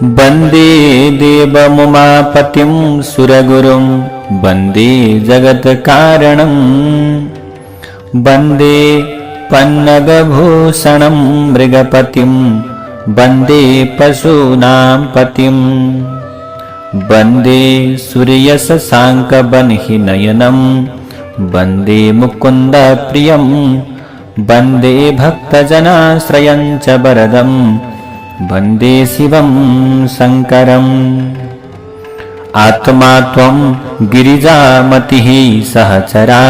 वन्दे देवमुमापतिं सुरगुरुं वन्दे जगत्कारणं वन्दे पन्नगभूषणं मृगपतिं वन्दे पशूनां पतिं वन्दे सूर्यशशाङ्कवह्निनयनं वन्दे मुकुन्दप्रियं वन्दे भक्तजनाश्रयं च वरदं वन्दे शिवं शङ्करम्। आत्मा त्वं गिरिजामतिः सहचरा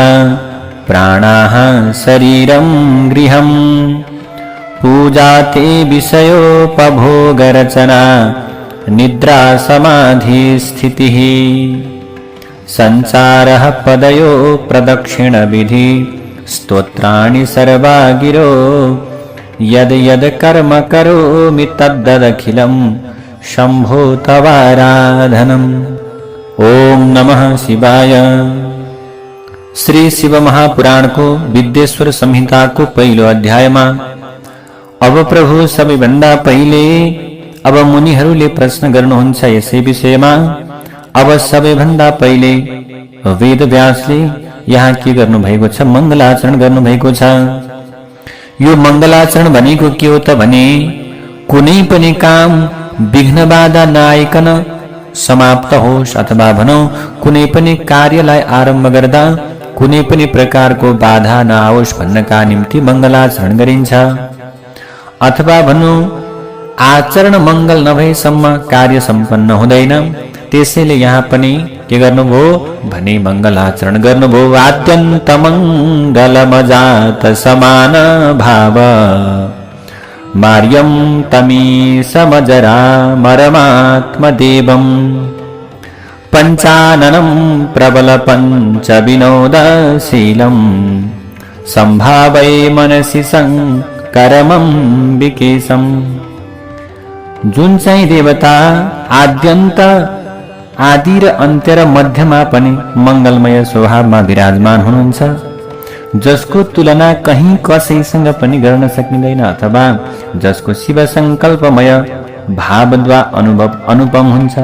प्राणाः शरीरं गृहम् पूजा ते विषयोपभोगरचना निद्रा समाधिस्थितिः संसारः पदयो प्रदक्षिणविधि स्तोत्राणि सर्वा गिरो यद् यद् कर्म करोमि तद्दखिलं शंभो तवाराधनम्। ओम नमः शिवाय। श्री शिव महापुराण को विद्येश्वर संहिता को पहिलो अध्यायमा अब प्रभु सबैभन्दा पहिले अब मुनिहरूले प्रश्न गर्नुहुन्छ यसै विषयमा। अब सबैभन्दा पहिले वेदव्यासले यहाँ के गर्नु भएको छ, मङ्गलाचरण गर्नु भएको छ। यो मङ्गलाचरण भनेको के हो त भने कुनै पनि काम विघ्न बाधा नआइकन समाप्त होस् अथवा भनौं कुनै पनि कार्यलाई आरम्भ गर्दा कुनै पनि प्रकारको बाधा नआओस् भन्नका निम्ति मङ्गलाचरण गरिन्छ। अथवा भनौं आचरण मङ्गल नभएसम्म कार्य सम्पन्न हुँदैन। त्यसैले यहाँ पनि के गर्नुभयो भने मङ्गलाचरण गर्नुभयो। आद्यन्त मङ्गलमजात समान भाव मार्यं तमीशमजरा मरमात्मदेवम् पञ्चाननं प्रबल पञ्च विनोदशीलम् सम्भावै मनसि शङ्करमम्बिकेशम्। जुन चाहिँ देवता आद्यन्त आदि र अन्त्य र मध्यमा पनि मङ्गलमय स्वभावमा विराजमान हुनुहुन्छ, जसको तुलना कहीँ कसैसँग पनि गर्न सकिँदैन अथवा जसको शिव संकल्पमय भावद्वारा अनुपम हुन्छ।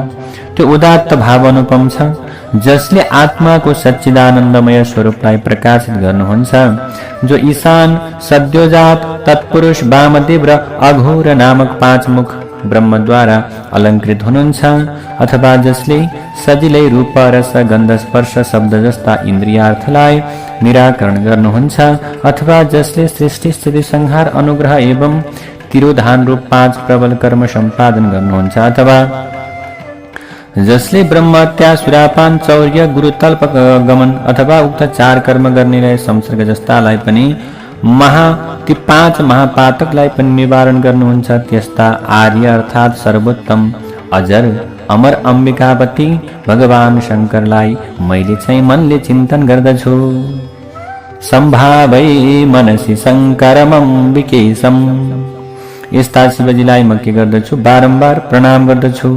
त्यो उदात्त भाव अनुपम छ, जसले आत्माको सच्चिदानन्दमय स्वरूपलाई प्रकाशित गर्नुहुन्छ, जो ईशान सद्योजात तत्पुरुष वामदेव र अघोर नामक 5 मुख ब्रह्मद्वारा अलङ्कृत हुनुहुन्छ, अथवा जसले सजिलै रूप रस गन्ध स्पर्श शब्द जस्ता इन्द्रियार्थलाई निराकरण गर्नुहुन्छ, अथवा जसले सृष्टि स्थिति संहार अनुग्रह एवं तिरोधान रूप 5 प्रबल कर्म सम्पादन गर्नुहुन्छ, अथवा जसले ब्रह्महत्या सुरापान चौर्य गुरुतल्प गमन अथवा उक्त 4 कर्म गर्नेलाई संसर्ग जस्तालाई पनि ती 5 महापातकलाई पनि निवारण गर्नुहुन्छ, त्यस्ता आर्य अर्थात सर्वोत्तम अजर अमर अम्बिकापति भगवान शङ्करलाई मैले चाहिँ मनले चिन्तन गर्दछु। सम्भावै मनसि शङ्करमम्बिकेशम्। यस्ता शिवजीलाई म के गर्दछु, बारम्बार प्रणाम गर्दछु।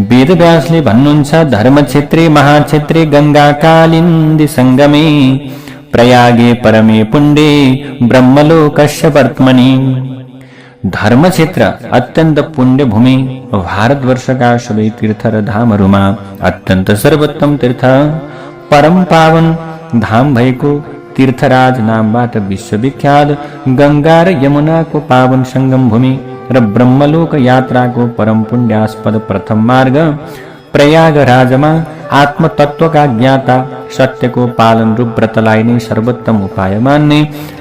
वेदव्यासले भन्नुहुन्छ धर्मक्षेत्रे महाक्षेत्रे गङ्गाकालिन्दी सङ्गमे प्रयागे परमे पुण्डे ब्रह्मलोकस्य वर्त्मनि। धर्मक्षेत्र अत्यन्त पुण्य भूमि भारतवर्षका सबै तीर्थ र धामहरूमा अत्यन्त सर्वोत्तम तीर्थ परम पावन धाम भएको तीर्थराज नामबाट विश्वविख्यात गङ्गा र यमुनाको पावन सङ्गम भूमि र ब्रह्मलोक यात्राको परम पुण्यास्पद प्रथम मार्ग प्रयागराजमा आत्मतत्वका ज्ञाता सत्यको पालन रूप व्रतलाई नै सर्वोत्तम उपाय मान्ने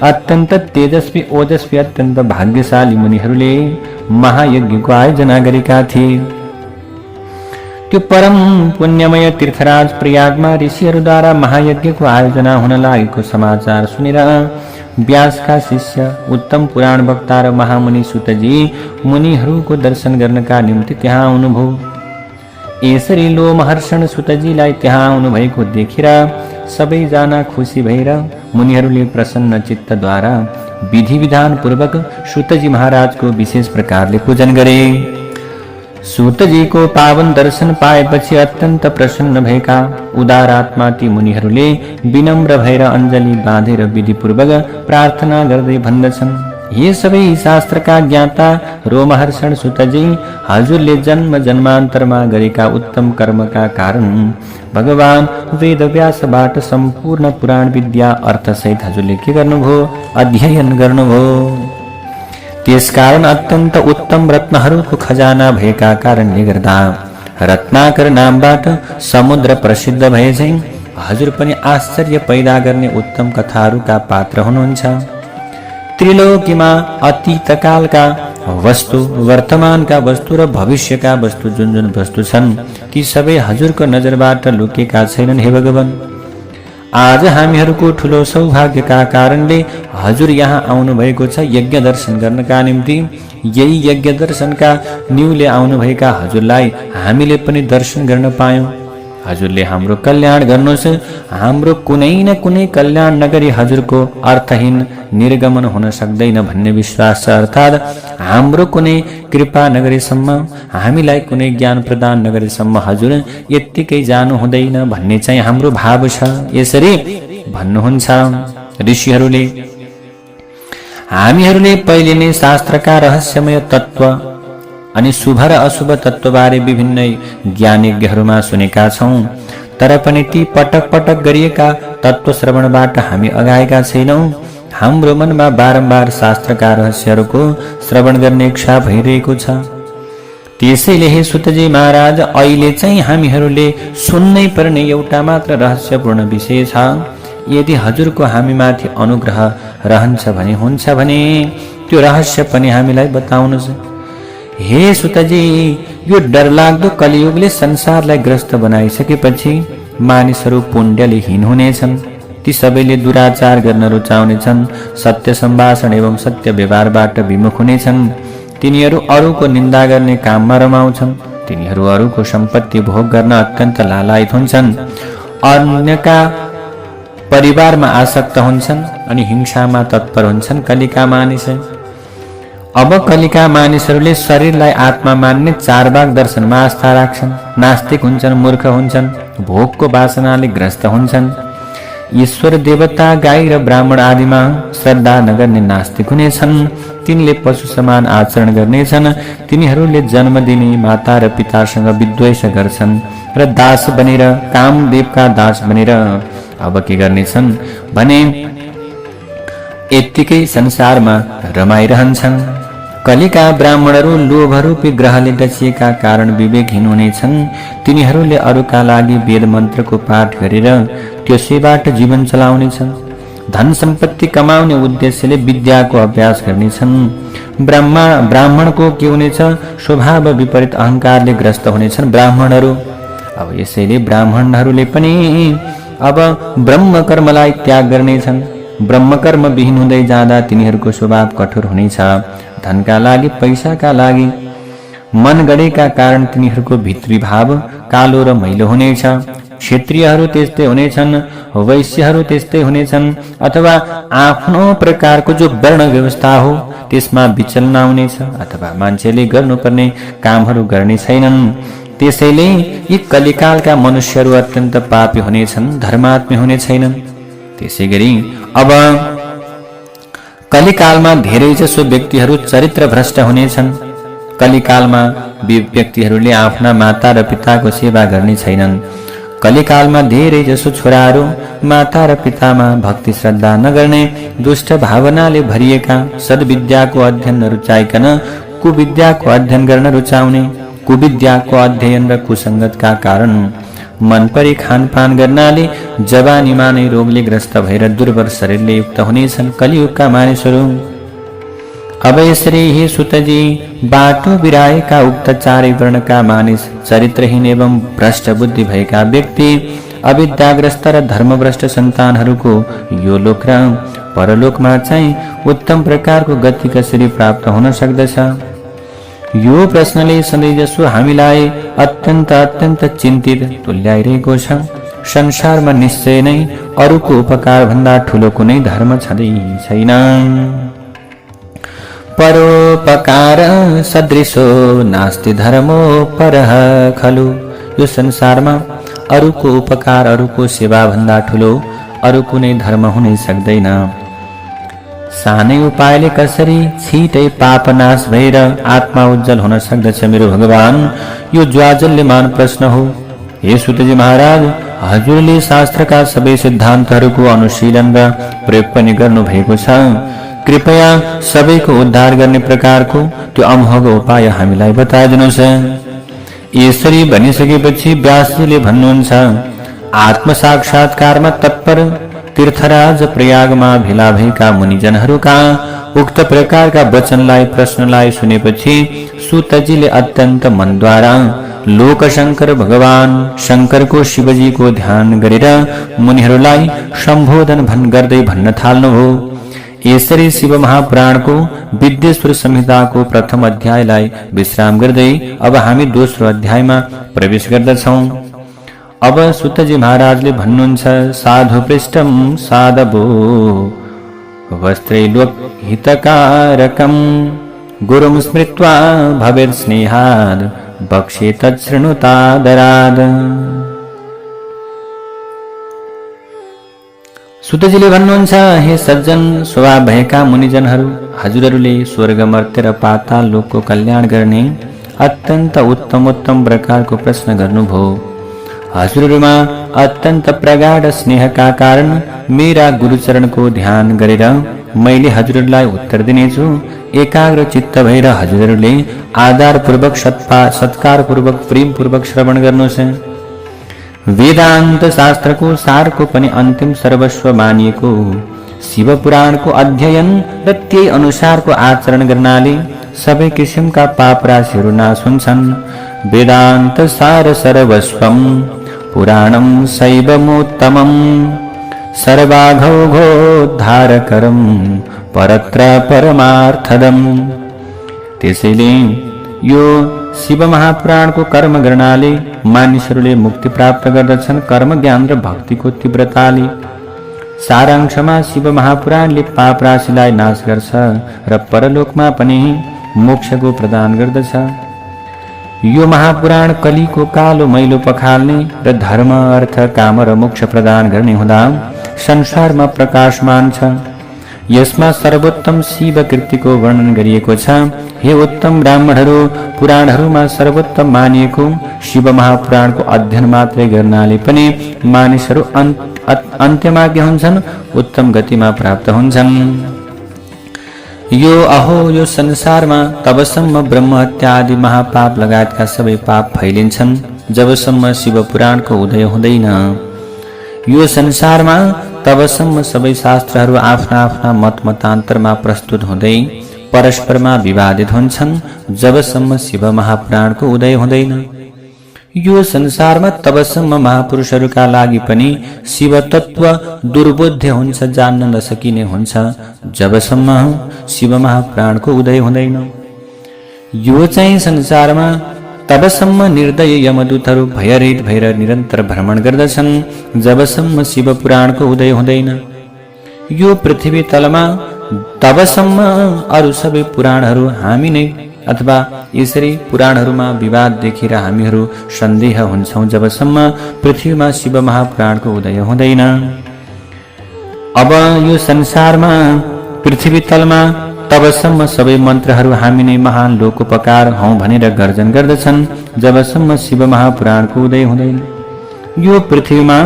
अत्यन्त तेजस्वी ओजस्वी अत्यन्त भाग्यशाली मुनिहरूले महायज्ञको आयोजना गरेका थिए। त्यो परम पुण्यमय तीर्थराज प्रयागमा ऋषिहरूद्वारा महायज्ञको आयोजना हुन लागेको समाचार सुनेर व्यासका शिष्य उत्तम पुराण वक्ता र महामुनि सुतजी मुनिहरूको दर्शन गर्नका निम्ति त्यहाँ आउनुभयो। यसरी लोमहर्षण सुतजीलाई त्यहाँ आउनुभएको देखेर सबैजना खुसी भएर मुनिहरूले प्रसन्न चित्तद्वारा विधि विधान पूर्वक सुतजी महाराजको विशेष प्रकारले पूजन गरे। सूतजीको पावन दर्शन पाएपछि अत्यन्त प्रसन्न भएका उदारात्मा ती मुनिहरूले विनम्र भएर अञ्जली बाँधेर विधिपूर्वक प्रार्थना गर्दै भन्दछन्, ये सबै शास्त्रका ज्ञाता रोमहर्षण सुतजी, हजुरले जन्म जन्मान्तरमा गरेका उत्तम कर्मका कारण भगवान वेदव्यासबाट सम्पूर्ण पुराण विद्या अर्थसहित हजुरले के गर्नुभयो? अध्ययन गर्नुभयो। त्यसकारण अत्यन्त उत्तम रत्नहरूको खजाना भएका कारणले गर्दा रत्नाकर नामबाट समुद्र प्रसिद्ध भए चाहिँ हजुर पनि आश्चर्य पैदा गर्ने उत्तम कथाहरूका पात्र हुनुहुन्छ। त्रिलोकीमा अतीतकालका वस्तु, वर्तमानका वस्तु र भविष्यका वस्तु जुन जुन वस्तु छन् ती सबै हजुरको नजरबाट लुकेका छैनन् हे भगवान। आज हामीहरूको ठुलो सौभाग्यका कारणले हजुर यहाँ आउनु भएको छ यज्ञ दर्शन गर्नका निम्ति। यही यज्ञ दर्शनका न्युले आउनुभएका हजुरलाई हामीले पनि दर्शन गर्न पायौं। हजुरले हाम्रो कल्याण गर्नुहोस्। हाम्रो कुनै न कुनै कल्याण नगरी हजुरको अर्थहीन निर्गमन हुन सक्दैन भन्ने विश्वास छ। अर्थात् हाम्रो कुनै कृपा नगरेसम्म, हामीलाई कुनै ज्ञान प्रदान नगरेसम्म हजुर यत्तिकै जानु हुँदैन भन्ने चाहिँ हाम्रो भाव छ। यसरी भन्नुहुन्छ ऋषिहरूले। हामीहरूले पहिले नै शास्त्रका रहस्यमय तत्व अनि शुभ र अशुभ तत्वबारे विभिन्न ज्ञानीज्ञहरूमा सुनेका छौं, तर पनि ती पटक पटक गरिएका तत्व श्रवणबाट हामी अगाएका छैनौं। हाम्रो मनमा बारम्बार शास्त्रका रहस्यहरूको श्रवण गर्ने इच्छा भइरहेको छ। त्यसैले हे सुतजी महाराज, अहिले चाहिँ हामीहरूले सुन्नै पर्ने एउटा मात्र रहस्यपूर्ण विषय छ। यदि हजुरको हामीमाथि अनुग्रह रहन्छ भने हुन्छ भने त्यो रहस्य पनि हामीलाई बताउनुहोस्। हे सुतजी, यो डरलाग्दो कलियुगले संसारलाई ग्रस्त बनाइसकेपछि मानिसहरू पुण्यले हीन हुनेछन्। ती सबैले दुराचार गर्न रुचाउनेछन्, सत्य सम्भाषण एवं सत्य व्यवहारबाट विमुख हुनेछन्। तिनीहरू अरूको निन्दा गर्ने काममा रमाउँछन्। तिनीहरू अरूको सम्पत्ति भोग गर्न अत्यन्त लालायित हुन्छन्। अन्यका परिवारमा आसक्त हुन्छन् अनि हिंसामा तत्पर हुन्छन् कलिका मानिस। अब कलिका मानिसहरूले शरीरलाई आत्मा मान्ने चारबाग दर्शनमा आस्था राख्छन्। नास्तिक हुन्छन्, मूर्ख हुन्छन्, भोगको वासनाले ग्रस्त हुन्छन्। ईश्वर देवता, गाई र ब्राह्मण आदिमा श्रद्धा नगर्ने नास्तिक हुनेछन्। तिनले पशु समान आचरण गर्नेछन्। तिनीहरूले जन्म दिने माता र पितासँग विद्वेष गर्छन् र दास बनेर, कामदेवका दास बनेर अब के गर्नेछन् भने यत्तिकै संसारमा रमाइरहन्छन्। कलिका ब्राह्मणहरू लोभरूपी ग्रहले डचिएका कारण विवेकहीन हुनेछन्। तिनीहरूले अरूका लागि वेद मन्त्रको पाठ गरेर त्यसैबाट जीवन चलाउनेछन्। धन सम्पत्ति कमाउने उद्देश्यले विद्याको अभ्यास गर्नेछन्। ब्राह्मणको के हुनेछ? स्वभाव विपरीत अहंकारले ग्रस्त हुनेछन् ब्राह्मणहरू। अब यसैले ब्राह्मणहरूले पनि अब ब्रह्म कर्मलाई त्याग गर्नेछन्। ब्रह्म कर्म विहीन हुँदै जाँदा तिनीहरूको स्वभाव कठोर हुनेछ। धनका लागि, पैसाका लागि मन गढेका कारण तिनीहरूको भित्री भाव कालो र मैलो हुनेछ। क्षत्रियहरू त्यस्तै हुनेछन्, वैश्यहरू त्यस्तै हुनेछन्, अथवा आफ्नो प्रकारको जो वर्ण व्यवस्था हो त्यसमा विचलन आउनेछ, अथवा मान्छेले गर्नुपर्ने कामहरू गर्ने छैनन्। त्यसैले यी कलिकालका मनुष्यहरू अत्यन्त पापी हुनेछन्, धर्मात्मी हुने छैनन्। त्यसैगरी अब कलिकालमा धेरैजसो व्यक्तिहरू चरित्र भ्रष्ट हुनेछन्। कलिकालमा व्यक्तिहरूले आफ्ना माता र पिताको सेवा गर्ने छैनन्। कलिकालमा धेरैजसो छोराहरू माता र पितामा भक्ति श्रद्धा नगर्ने, दुष्ट भावनाले भरिएका, सद्विद्याको अध्ययन नरुचाइकन कुविद्याको अध्ययन गर्न रुचाउने, कुविद्याको अध्ययन र कुसङ्गतका कारण मनपरी खानपान गर्नाले जवानीमा नै रोगले ग्रस्त भएर दुर्बल शरीरले युक्त हुनेछन् कलियुगका मानिसहरू। अब यसरी हे सुतजी, बाटो बिराएका उक्त चारै वर्णका मानिस, चरित्रहीन एवं भ्रष्ट बुद्धि भएका व्यक्ति, अविद्याग्रस्त र धर्मभ्रष्ट सन्तानहरूको यो लोक र परलोकमा चाहिँ उत्तम प्रकारको गति कसरी प्राप्त हुन सक्दछ? यो प्रश्नले सधैँजसो हामीलाई अत्यन्त चिन्तित तुल्याइरहेको छ। संसारमा निश्चय नै अरूको उपकार भन्दा ठुलो कुनै धर्म छँदै छैन। परोपकार सदृशो नास्ति धर्मो परः खलु। यो संसारमा अरूको उपकार, अरूको सेवा भन्दा ठुलो अरू कुनै धर्म हुनै सक्दैन। सानै उपायले कसरी छिटै पापनाश भएर आत्मा उज्जवल हुन सक्दछ मेरो भगवान, यो ज्वाजल्यमान प्रश्न हो। हे सुतजी महाराज, हजुरले शास्त्रका सबै सिद्धान्तहरूको अनुशीलन र प्रयोग पनि गर्नु भएको छ। कृपया सबैको उद्धार गर्ने प्रकारको त्यो अमोघ उपाय हामीलाई बताइदिनुहोस्। यसरी भनिसकेपछि व्यासजीले भन्नुहुन्छ, आत्मसाक्षात्कारमा तत्पर तीर्थराज प्रयागमा भेला भएका मुनिजनहरूका उक्त प्रकारका वचनलाई प्रश्नलाई सुनेपछि सुतजीले अत्यन्त मनद्वारा लोकशंकर भगवान शंकरको शिवजीको ध्यान गरेर मुनिहरूलाई सम्बोधन गर्दै भन्न थाल्नुभयो। यसरी शिव महापुराणको विद्येश्वर संहिताको प्रथम अध्यायलाई विश्राम गर्दै अब हामी दोस्रो अध्यायमा प्रवेश गर्दछौं। अब सुतजी महाराजले भन्नुहुन्छ, साधु पृष्ठम साधवो वस्त्रैलोक हितकारकम गुरुं स्मृत्वा भवेत् स्नेहाद् बक्षे तच्छृणुतादराद। सुतजीले भन्नुहुन्छ, हे सज्जन स्वभाव भएका मुनिजनहरू, हजुरहरूले स्वर्ग मर्त्य र पाताल लोकको कल्याण गर्ने अत्यन्त उत्तम प्रकारको प्रश्न गर्नुभयो। हजुरहरूमा अत्यन्त प्रगाढ स्नेहका कारण मेरा गुरुचरणको ध्यान गरेर मैले हजुरहरूलाई उत्तर दिनेछु। एकाग्र चित्त भएर हजुरहरूले आदरपूर्वक सत्कारपूर्वक प्रेमपूर्वक श्रवण गर्नुहोस्। वेदान्त शास्त्रको सारको पनि अन्तिम सर्वस्व मानिएको शिव पुराणको अध्ययन र त्यही अनुसारको आचरण गर्नाले सबै किसिमका पाप राशिहरू नाश हुन्छन्। वेदान्त सार सर्वस्वम पुराणं शैवमोत्तमं सर्वाघौघोद्धारकरं परत्र परमार्थदम्। त्यसैले यो शिव महापुराणको कर्म गर्नाले मानिसहरूले मुक्ति प्राप्त गर्दछन्। कर्म ज्ञान र भक्तिको तीव्रताले सारांशमा शिव महापुराणले पाप राशिलाई नाश गर्छ र परलोकमा पनि मोक्षको प्रदान गर्दछ। यो महापुराण कलीको कालो मैलो पखाल्ने र धर्म अर्थ काम र मोक्ष प्रदान गर्ने हुँदा संसारमा प्रकाशमान छ। यसमा सर्वोत्तम शिव कृतिको वर्णन गरिएको छ। हे उत्तम ब्राह्मणहरू, पुराणहरूमा सर्वोत्तम मानिएको शिव महापुराणको अध्ययन मात्रै गर्नाले पनि मानिसहरू अन्त्यमा के हुन्छन्? उत्तम गतिमा प्राप्त हुन्छन्। यो संसारमा तबसम्म ब्रह्महत्या आदि महापाप लगायतका सबै पाप फैलिन्छन् जबसम्म शिव पुराणको उदय हुँदैन। यो संसारमा तबसम्म सबै शास्त्रहरू आफ्ना आफ्ना मतान्तरमा प्रस्तुत हुँदै परस्परमा विवादित हुन्छन् जबसम्म शिव महापुराणको उदय हुँदैन। यो संसारमा तबसम्म महापुरुषहरूका लागि पनि शिव तत्व दुर्बोध्य हुन्छ, जान्न नसकिने हुन्छ जबसम्म शिव महापुराणको उदय हुँदैन। यो चाहिँ संसारमा तबसम्म निर्दय यमदूतहरू भयरहित भएर निरन्तर भ्रमण गर्दछन् जबसम्म शिव पुराणको उदय हुँदैन। यो पृथ्वी तलमा तबसम्म अरू सबै पुराणहरू हामी नै अथवा यसरी पुराणहरूमा विवाद देखेर हामीहरू सन्देह हुन्छौं जबसम्म पृथ्वीमा शिव महापुराणको उदय हुँदैन। अब यो संसारमा पृथ्वी तलमा तबसम्म सबै मन्त्रहरू हामी नै महान लोकोपकार हौं भनेर गर्जन गर्दछन् जबसम्म शिव महापुराणको उदय हुँदैन। यो पृथ्वीमा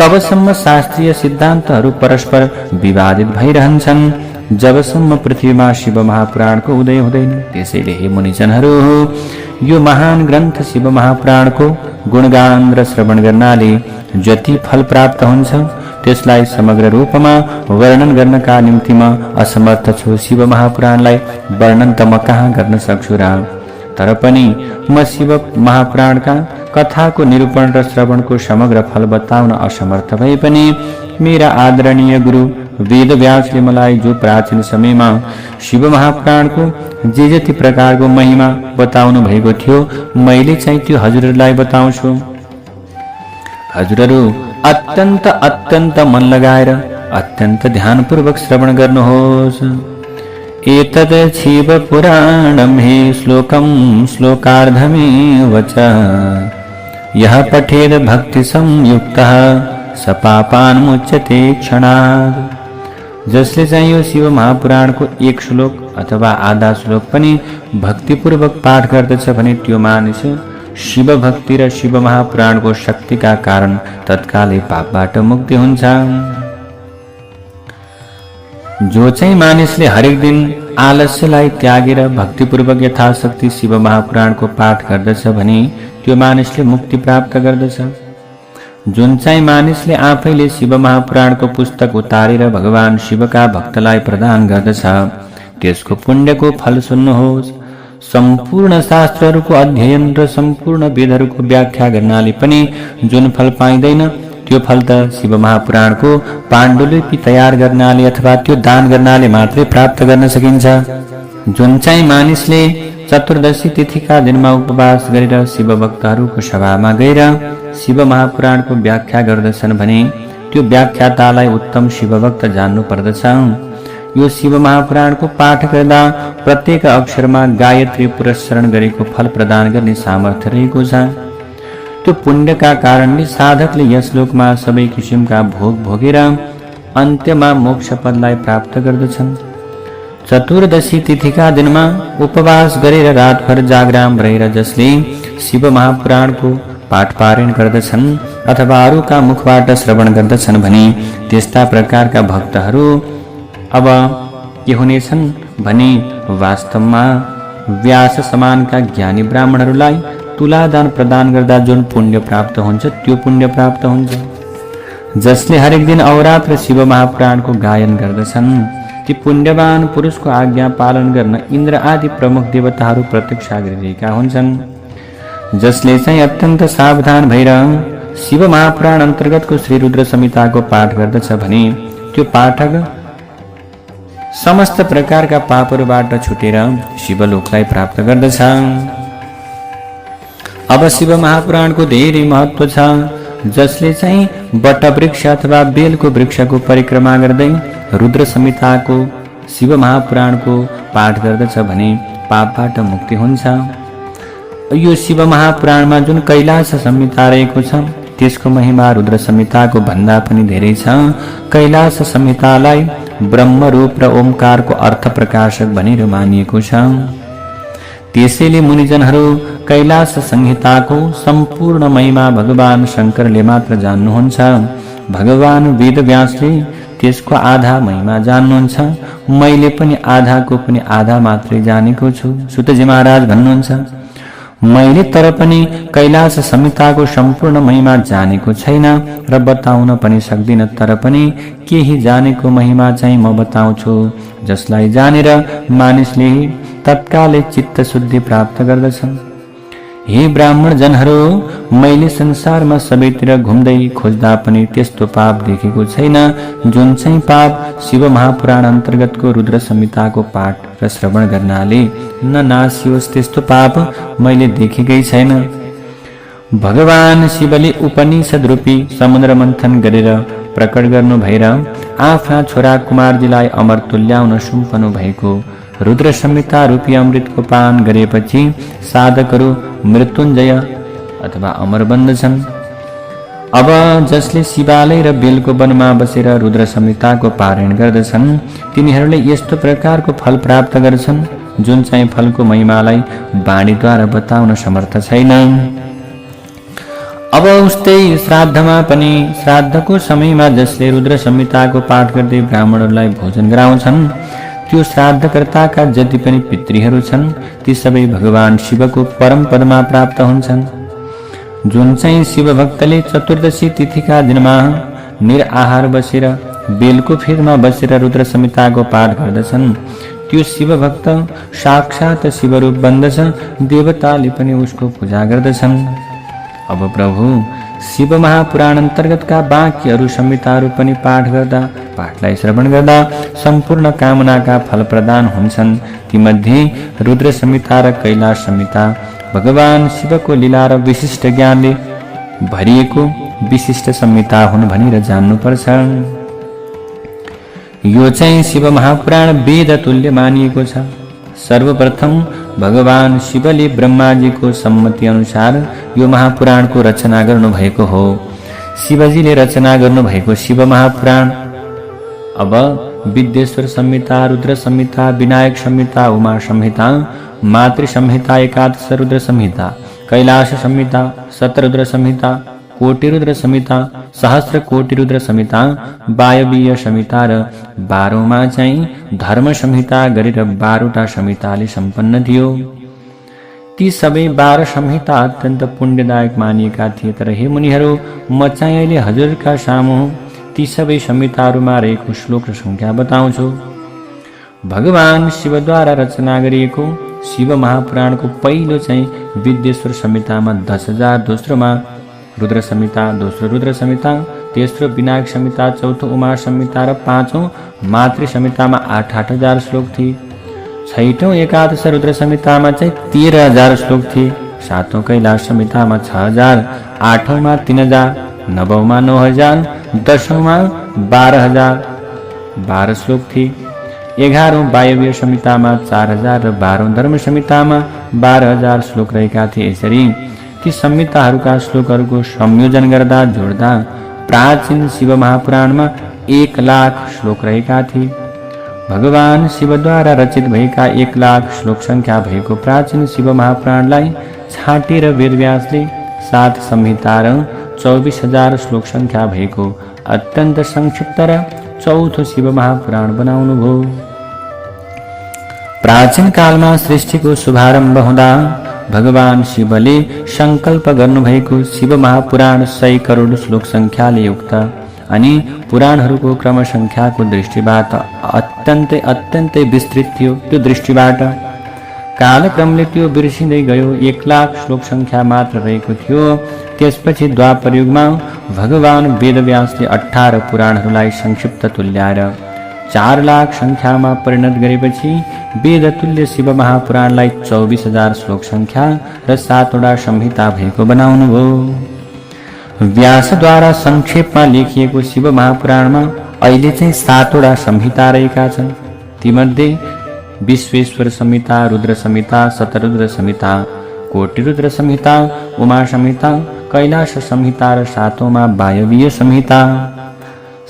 तबसम्म शास्त्रीय सिद्धान्तहरू परस्पर विवादित भइरहन्छन् जबसम्म पृथ्वीमा शिव महापुराणको उदय हुँदैन। त्यसैले हे मुनिजनहरू, यो महान ग्रन्थ शिव महापुराणको गुणगान र श्रवण गर्नाले जति फल प्राप्त हुन्छ त्यसलाई समग्र रूपमा वर्णन गर्नका निम्ति म असमर्थ छु। शिव महापुराणलाई वर्णन त म कहाँ गर्न सक्छु र, तर पनि म शिव महापुराणका कथाको निरूपण र श्रवणको समग्र फल बताउन असमर्थ भए पनि मेरा आदरणीय गुरु वेदव्यासले मलाई जो प्राचीन समयमा शिव महापुराणको जे जति प्रकारको महिमा बताउनु भएको थियो मैले चाहिँ त्यो हजुरहरूलाई बताउँछु। हजुरहरू अत्यन्त मन लगाएर अत्यन्त ध्यानपूर्वक श्रवण गर्नुहोस्। एतद् शिव पुराणं हि श्लोकं श्लोकार्धमेव च यः पठेद् भक्ति संयुक्तः स पापान् मुच्यते क्षणात्। जसले चाहिँ यो शिव महापुराणको एक श्लोक अथवा आधा श्लोक पनि भक्तिपूर्वक पाठ गर्दछ भने त्यो मानिस शिव भक्ति र शिव महापुराणको शक्तिका कारण तत्कालै पापबाट मुक्ति हुन्छ। जो चाहिँ मानिसले हरेक दिन आलस्यलाई त्यागेर भक्तिपूर्वक यथाशक्ति शिव महापुराणको पाठ गर्दछ भने त्यो मानिसले मुक्ति प्राप्त गर्दछ। जुन चाहिँ मानिसले आफैले शिव महापुराणको पुस्तक उतारेर भगवान शिवका भक्तलाई प्रदान गर्दछ त्यसको पुण्यको फल सुन्नुहोस्। सम्पूर्ण शास्त्रहरूको अध्ययन र सम्पूर्ण वेदहरूको व्याख्या गर्नाले पनि जुन फल पाइँदैन त्यो फल त शिव महापुराणको पाण्डुलिपि तयार गर्नाले अथवा त्यो दान गर्नाले मात्रै प्राप्त गर्न सकिन्छ। जुन चाहिँ मानिसले चतुर्दशी तिथिका दिनमा उपवास गरेर शिव भक्तहरूको सभामा गएर शिव महापुराणको व्याख्या गर्दछन् भने त्यो व्याख्यातालाई उत्तम शिवभक्त जान्नु पर्दछ। यो शिव महापुराणको पाठ गर्दा प्रत्येक अक्षरमा गायत्री पुरस्चरण गरेको फल प्रदान गर्ने सामर्थ्य रहेको छ। त्यो पुण्यका कारणले साधकले यस लोकमा सबै किसिमका भोग भोगेर अन्त्यमा मोक्ष पदलाई प्राप्त गर्दछन्। चतुर्दशी तिथिका दिनमा उपवास गरेर रातभर जागराम रहेर जसले शिव महापुराणको पाठ पारायण गर्दछन् अथवा अरूका मुखबाट श्रवण गर्दछन् भने त्यस्ता प्रकारका भक्तहरू अब के हुनेछन् भने वास्तवमा व्यास समानका ज्ञानी ब्राह्मणहरूलाई तुलादान प्रदान गर्दा जुन पुण्य प्राप्त हुन्छ त्यो पुण्य प्राप्त हुन्छ। जसले हरेक दिन अहोरात्र शिव महापुराणको गायन गर्दछन् ती पुण्यवान पुरुषको आज्ञा पालन गर्न इन्द्र आदि प्रमुख देवताहरू प्रत्यक्ष गरिरहेका हुन्छन्। जसले चाहिँ अत्यन्त सावधान भएर शिव महापुराण अन्तर्गतको श्री रुद्र संहिताको पाठ गर्दछ भने त्यो पाठक समस्त प्रकारका पापहरूबाट छुटेर शिवलोकलाई प्राप्त गर्दछ। अब शिव महापुराणको धेरै महत्व छ। जसले चाहिँ वटवृक्ष अथवा बेलको वृक्षको परिक्रमा गर्दै रुद्र संहिताको शिव महापुराणको पाठ गर्दछ भने पापबाट मुक्ति हुन्छ। यो शिव महापुराणमा जुन कैलाश संहिता रहेको छ त्यसको महिमा रुद्र संहिताको भन्दा पनि धेरै छ। कैलाश संहितालाई ब्रह्मरूप र ओमकारको अर्थ प्रकाशक भनेर मानिएको छ। त्यसैले मुनिजनहरू कैलाश संहिताको सम्पूर्ण महिमा भगवान शङ्करले मात्र जान्नुहुन्छ। भगवान वेदव्यासले त्यसको आधा महिमा जान्नुहुन्छ। मैले पनि आधाको पनि आधा मात्रै जानेको छु। सुतजी महाराज भन्नुहुन्छ मैले तर पनि कैलाश संहिताको सम्पूर्ण महिमा जानेको छैन र बताउन पनि सक्दिन, तर पनि केही जानेको महिमा चाहिँ म बताउँछु। जसलाई जानेर मानिसले तत्कालै चित्त शुद्धि प्राप्त गर्दछन्। हे ब्राह्मण जनहरू, मैले संसारमा सबैतिर घुम्दै खोज्दा पनि त्यस्तो पाप देखेको छैन जुन चाहिँ पाप शिव महापुराण अन्तर्गतको रुद्र संहिताको पाठ र श्रवण गर्नाले न नासियोस् त्यस्तो पाप मैले देखेकै छैन। भगवान शिवले उपनिषद रूपी समुद्र मन्थन गरेर प्रकट गर्नु भएर आफ्ना छोरा कुमारजीलाई अमर तुल्याउन सुम्पनु भएको रुद्र संहिता रूपी अमृतको पान गरेपछि साधकहरू मृत्युञ्जय अथवा अमर बन्दछन्। अब जसले शिवालय र बेलको वनमा बसेर रुद्र संहिताको पारायण गर्दछन् तिनीहरूले यस्तो प्रकारको फल प्राप्त गर्छन् जुन चाहिँ फलको महिमालाई वाणीद्वारा बताउन समर्थ छैन। अब उस्तै श्राद्धमा पनि श्राद्धको समयमा जसले रुद्र संहिताको पाठ गर्दै ब्राह्मणहरूलाई भोजन गराउँछन् त्यो श्राद्धकर्ताका जति पनि पितृहरू छन् ती सबै भगवान शिवको परम पदमा प्राप्त हुन्छन्। जुन चाहिँ शिव भक्तले चतुर्दशी तिथिका दिनमा निराहार बसेर बेलको फेदमा बसेर रुद्र संहिताको पाठ गर्दछन् त्यो शिव भक्त साक्षात शिवरूप बन्दछ। देवताले पनि उसको पूजा गर्दछन्। अब प्रभु शिव महापुराण अन्तर्गतका बाँकी अरू संहिताहरू पनि पाठलाई श्रवण गर्दा सम्पूर्ण कामनाका फल प्रदान हुन्छन्। तीमध्ये रुद्र संहिता र कैलाश संहिता भगवान शिवको लीला र विशिष्ट ज्ञानले भरिएको विशिष्ट संहिता हुन् भनेर जान्नुपर्छ। यो चाहिँ शिव महापुराण वेद तुल्य मानिएको छ। सर्वप्रथम भगवान शिवले ब्रह्माजीको सम्मति अनुसार यो महापुराणको रचना गर्नुभएको हो। शिवजीले रचना गर्नुभएको शिव महापुराण अब विद्येश्वर संहिता, रुद्र संहिता, विनायक संहिता, उमा संहिता, मातृ संहिता, एकादश रुद्र संहिता, कैलाश संहिता, शतरुद्र संहिता, कोटि रुद्र संहिता, सहस्र कोटि रुद्र संहिता, वायवीय संहिता र 12 मा चाहिँ धर्म संहिता गरेर 12वटा संहिताले सम्पन्न थियो। ती सबै 12 संहिता अत्यन्त पुण्यदायक मानिएका थिए। तर हे मुनिहरू, म चाहिँ अहिले हजुरका सामु ती सबै संहिताहरूमा रहेको श्लोक र संख्या बताउँछु। भगवान शिवद्वारा रचना गरिएको शिव महापुराणको पहिलो चाहिँ विद्येश्वर संहितामा 10,000, दोस्रोमा रुद्र संहिता, दोस्रो रुद्र संहिता, तेस्रो विनायक संहिता, चौथो उमा संहिता र पाँचौं मातृ संहितामा 8,000 श्लोक थिए। छैठौं एकादश रुद्र संहितामा चाहिँ 13,000 श्लोक थिए। सातौं कैलाश संहितामा 6,000, आठौंमा 3,000, नवौंमा 9,000, दशौंमा 12,012 श्लोक थिए। 11औं वायव्य संहितामा 4,000 र 12औं धर्म संहितामा 12,000 श्लोक रहेका थिए। यसरी ती संहिताहरूका श्लोकहरूको संयोजन गर्दा जोड्दा प्राचीन शिव महापुराणमा 1,00,000 श्लोक रहेका थिए। भगवान शिवद्वारा रचित भएका 1,00,000 श्लोक संख्या भएको प्राचीन शिव महापुराणलाई छाटेर वेदव्यासले 7 संहिता र 24,000 श्लोक संख्या भएको अत्यन्त संक्षिप्त र चौथो शिव महापुराण बनाउनुभयो। प्राचीन कालमा सृष्टिको शुभारम्भ हुँदा भगवान शिवले संकल्प गर्नुभएको शिव महापुराण 100 करोड श्लोक संख्याले युक्त अनि पुराणहरूको क्रम संख्याको दृष्टिबाट अत्यन्तै विस्तृत थियो। त्यो दृष्टिबाट कालक्रमले त्यो बिर्सिँदै गयो। 1,00,000 श्लोक संख्या मात्र रहेको थियो। त्यसपछि द्वापर युगमा भगवान वेदव्यासले 18 पुराणहरूलाई संक्षिप्त तुल्याएर 4,00,000 संख्यामा परिणत गरेपछि वेदतुल्य शिव महापुराणलाई 24,000 श्लोक संख्या र 7वटा संहिता भएको बनाउनुभयो। व्यासद्वारा संक्षेपमा लेखिएको शिव महापुराणमा अहिले चाहिँ 7वटा संहिता रहेका छन्। तीमध्ये विश्वेश्वर संहिता, रुद्र संहिता, शतरुद्र संहिता, कोटि रुद्र संहिता, उमा संहिता, कैलाश संहिता र 7औंमा वायवीय संहिता।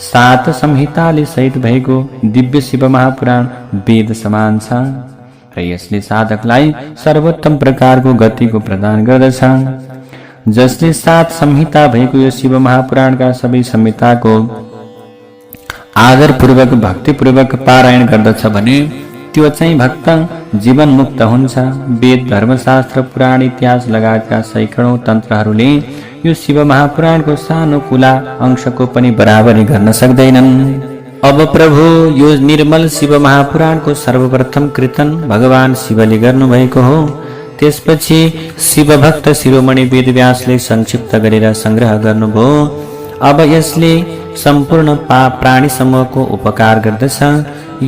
7 संहिताले सहित भएको दिव्य शिव महापुराण वेद समान छ र यसले साधकलाई सर्वोत्तम प्रकारको गतिको प्रदान गर्दछ। जसले 7 संहिता भएको यो शिव महापुराणका सबै संहिताको आदरपूर्वक भक्तिपूर्वक पारायण गर्दछ भने त्यो चाहिँ भक्त जीवन मुक्त हुन्छ। वेद, धर्मशास्त्र, पुराण, इतिहास लगायतका सैकडौं तन्त्रहरूले यो शिव महापुराणको सानो कुला अंशको पनि बराबरी गर्न सक्दैनन्। अब प्रभु, यो निर्मल शिव महापुराणको सर्वप्रथम कीर्तन भगवान शिवले गर्नुभएको हो। त्यसपछि शिवभक्त शिरोमणि वेदव्यासले संक्षिप्त गरेर संग्रह गर्नुभयो। अब यसले सम्पूर्ण प्राणी समूहको उपकार गर्दछ।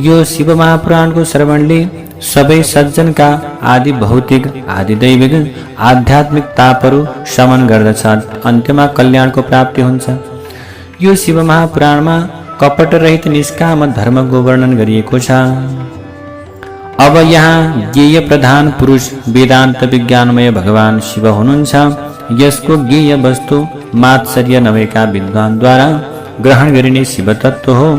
यो शिव महापुराणको श्रवणले सबै सज्जनका आदि भौतिक, आदि दैविक, आध्यात्मिक तापहरू शमन गर्दछ। अन्त्यमा कल्याणको प्राप्ति हुन्छ। यो शिव महापुराणमा कपट रहित निष्काम धर्मको वर्णन गरिएको छ। अब यहाँ ज्ञेय प्रधान पुरुष वेदान्त विज्ञानमय भगवान शिव हुनुहुन्छ। यसको ज्ञेय वस्तु मात्सर्य नभएका विद्वानद्वारा ग्रहण गरिने शिव तत्व हो।